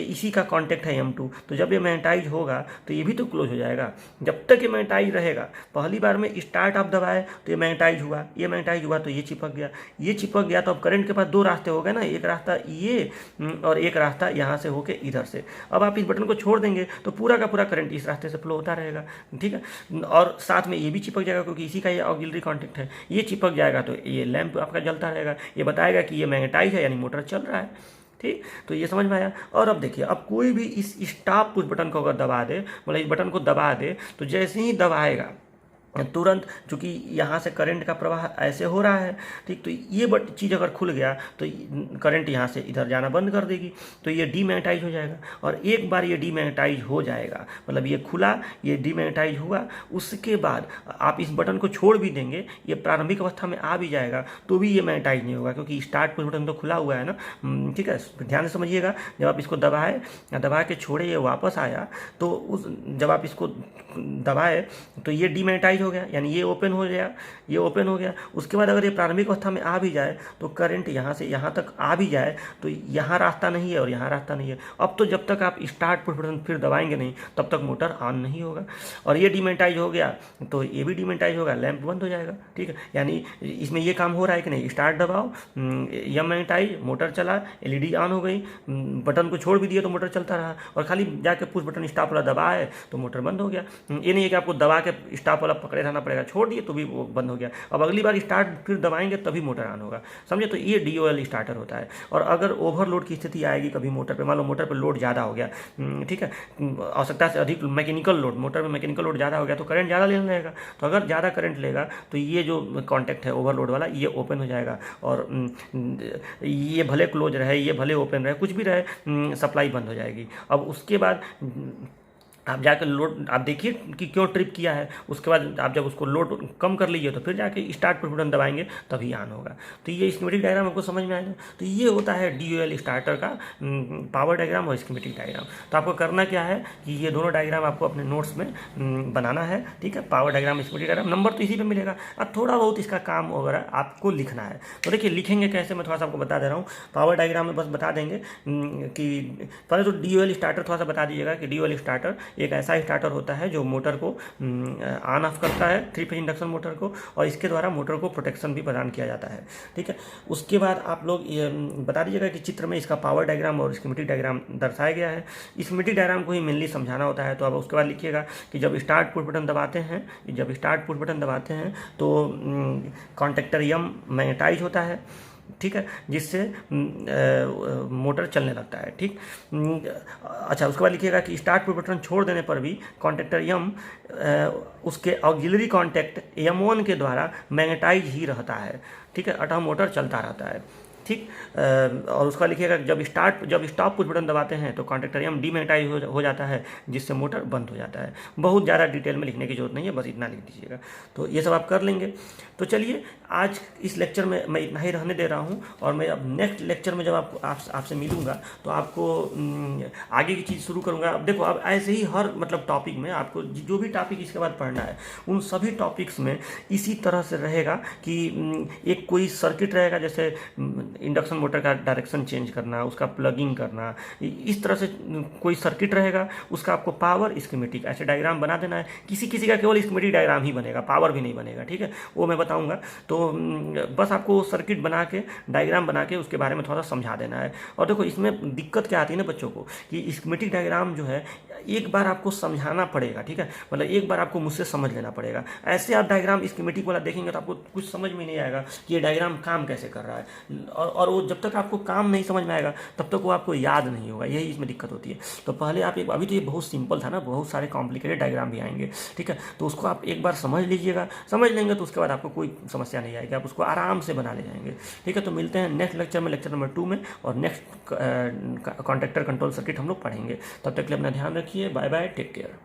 इसी का कॉन्टैक्ट है M2, तो जब ये मैग्नेटाइज होगा तो ये भी तो क्लोज हो जाएगा। जब तक ये मैग्नेटाइज रहेगा, पहली बार में स्टार्ट आप दबाए तो ये मैग्नेटाइज हुआ, ये मैग्नेटाइज हुआ तो ये चिपक गया, ये चिपक गया, तो अब करंट के पास 2 रास्ते हो गए ना, एक रास्ता ये और एक रास्ता यहाँ से होके इधर से। अब आप इस बटन को छोड़ देंगे तो पूरा का पूरा करंट इस रास्ते से फ्लो होता रहेगा। ठीक है, और साथ में ये भी चिपक जाएगा क्योंकि इसी का ये ऑक्सिलरी कॉन्टैक्ट है। ये चिपक जाएगा तो ये लैंप आपका जलता रहेगा, ये बताएगा कि ये मैग्नेटाइज है यानी मोटर चल रहा है। ठीक, तो ये समझ में आया। और अब देखिए, अब कोई भी इस स्टॉप पुश बटन को अगर दबा दे, मतलब इस बटन को दबा दे, तो जैसे ही दबाएगा तुरंत, चूँकि यहाँ से करंट का प्रवाह ऐसे हो रहा है। ठीक, तो ये चीज़ अगर खुल गया तो करंट यहाँ से इधर जाना बंद कर देगी, तो ये डीमैग्नेटाइज हो जाएगा। और एक बार ये डीमैग्नेटाइज हो जाएगा, मतलब ये खुला, ये डीमैग्नेटाइज हुआ, उसके बाद आप इस बटन को छोड़ भी देंगे, ये प्रारंभिक अवस्था में आ भी जाएगा तो भी ये मैग्नेटाइज नहीं होगा, क्योंकि स्टार्ट पुश बटन तो खुला हुआ है ना। ठीक है, ध्यान से समझिएगा। जब आप इसको दबा के छोड़े, ये वापस आया, तो जब आप इसको दबाए तो ये डीमैग्नेटाइज हो गया, यानी ये ओपन हो गया, ये ओपन हो गया। उसके बाद अगर ये प्रारंभिक अवस्था में आ भी जाए तो करंट यहाँ से यहाँ तक आ भी जाए तो यहाँ रास्ता नहीं है और यहाँ रास्ता नहीं है। अब तो जब तक आप स्टार्ट पुश बटन फिर दबाएंगे नहीं तब तक मोटर ऑन नहीं होगा। और ये डीमैग्नेटाइज हो गया तो ये भी डीमैग्नेटाइज होगा, लैंप बंद हो जाएगा। ठीक है, यानी इसमें ये काम हो रहा है कि नहीं, स्टार्ट दबाओ, यम मैग्नेटाइज, मोटर चला, LED ऑन हो गई, बटन को छोड़ भी दिए तो मोटर चलता रहा, और खाली जाके पुश बटन स्टॉप वाला दबाए तो मोटर बंद हो गया। ये नहीं है कि आपको दबा के स्टॉप वाला पकड़े रहना पड़ेगा, छोड़ दिए तो भी वो बंद हो गया। अब अगली बार स्टार्ट फिर दबाएंगे तभी मोटर ऑन होगा, समझे। तो ये DOL स्टार्टर होता है। और अगर ओवरलोड की स्थिति आएगी कभी मोटर पे, मान लो मोटर पे लोड ज़्यादा हो गया, ठीक है, आवश्यकता से अधिक मैकेनिकल लोड, मोटर में मैकेनिकल लोड ज़्यादा हो गया तो करंट ज़्यादा लेने लगेगा। तो अगर ज़्यादा करंट लेगा तो ये जो कॉन्टैक्ट है ओवरलोड वाला, ये ओपन हो जाएगा, और ये भले क्लोज रहे, ये भले ओपन रहे, कुछ भी रहे, सप्लाई बंद हो जाएगी। अब उसके बाद आप जाकर लोड आप देखिए कि क्यों ट्रिप किया है, उसके बाद आप जब उसको लोड कम कर लीजिए तो फिर जाके स्टार्ट पुश बटन दबाएंगे तभी ऑन होगा। तो ये स्कीमेटिक डायग्राम आपको समझ में आएगा। तो ये होता है DOL स्टार्टर का पावर डायग्राम और स्कीमेटिक डायग्राम। तो आपको करना क्या है कि ये दोनों डायग्राम आपको अपने नोट्स में बनाना है, ठीक है। Power diagram, schematic diagram, number तो इसी पे मिलेगा। अब थोड़ा बहुत इसका काम वगैरह आपको लिखना है। तो देखिए लिखेंगे कैसे, मैं थोड़ा सा आपको बता दे रहा हूँ। पावर डायग्राम में बस बता देंगे कि पहले तो DOL स्टार्टर थोड़ा सा बता दीजिएगा कि DOL स्टार्टर एक ऐसा स्टार्टर होता है जो मोटर को ऑन ऑफ करता है, 3 फेज इंडक्शन मोटर को, और इसके द्वारा मोटर को प्रोटेक्शन भी प्रदान किया जाता है, ठीक है। उसके बाद आप लोग ये बता दीजिएगा कि चित्र में इसका पावर डायग्राम और स्कीमेटिक डायग्राम दर्शाया गया है। स्कीमेटिक डायग्राम को ही मेनली समझाना होता है। तो अब उसके बाद लिखिएगा कि जब स्टार्ट पुश बटन दबाते हैं तो कॉन्टेक्टर M मैग्नेटाइज होता है, ठीक है, जिससे मोटर चलने लगता है, ठीक। अच्छा, उसके बाद लिखिएगा कि स्टार्ट पुश बटन छोड़ देने पर भी कॉन्टेक्टर M उसके ऑक्सिलरी कॉन्टैक्ट M1 के द्वारा मैग्नेटाइज ही रहता है, ठीक है, अतः मोटर चलता रहता है, ठीक। और उसका लिखिएगा जब स्टॉप पुश बटन दबाते हैं तो कॉन्टेक्टर M डीमैग्नेटाइज हो जाता है, जिससे मोटर बंद हो जाता है। बहुत ज़्यादा डिटेल में लिखने की जरूरत नहीं है, बस इतना लिख दीजिएगा। तो ये सब आप कर लेंगे। तो चलिए आज इस लेक्चर में मैं इतना ही रहने दे रहा हूँ, और मैं अब नेक्स्ट लेक्चर में जब आपसे मिलूँगा तो आपको आगे की चीज़ शुरू करूँगा। अब देखो, अब ऐसे ही हर मतलब टॉपिक में आपको जो भी टॉपिक इसके बाद पढ़ना है उन सभी टॉपिक्स में इसी तरह से रहेगा कि एक कोई सर्किट रहेगा, जैसे इंडक्शन मोटर का डायरेक्शन चेंज करना, उसका प्लगिंग करना, इस तरह से कोई सर्किट रहेगा, उसका आपको पावर स्कीमेटिक ऐसे डायग्राम बना देना है। किसी का केवल स्कीमेटिक डायग्राम ही बनेगा, पावर भी नहीं बनेगा, ठीक है, वो मैं बताऊंगा। तो बस आपको सर्किट बना के, डायग्राम बना के उसके बारे में थोड़ा सा समझा देना है। और देखो इसमें दिक्कत क्या आती है ना बच्चों को कि स्कीमेटिक डायग्राम जो है एक बार आपको समझाना पड़ेगा, ठीक है, मतलब एक बार आपको मुझसे समझ लेना पड़ेगा। ऐसे आप डायग्राम स्कीमेटिक वाला देखेंगे तो आपको कुछ समझ में नहीं आएगा कि ये डायग्राम काम कैसे कर रहा है, और वो जब तक आपको काम नहीं समझ में आएगा तब तक वो आपको याद नहीं होगा, यही इसमें दिक्कत होती है। तो पहले आप अभी तो ये बहुत सिंपल था ना, बहुत सारे कॉम्प्लिकेटेड डायग्राम भी आएंगे, ठीक है, तो उसको आप एक बार समझ लीजिएगा। समझ लेंगे तो उसके बाद आपको कोई समस्या नहीं आएगी, आप उसको आराम से बना ले जाएंगे, ठीक है। तो मिलते हैं नेक्स्ट लेक्चर में, लेक्चर नंबर 2 में, और नेक्स्ट कॉन्टैक्टर कंट्रोल सर्किट हम लोग पढ़ेंगे। तब तक के लिए अपना ध्यान रखिए। Bye bye, take care.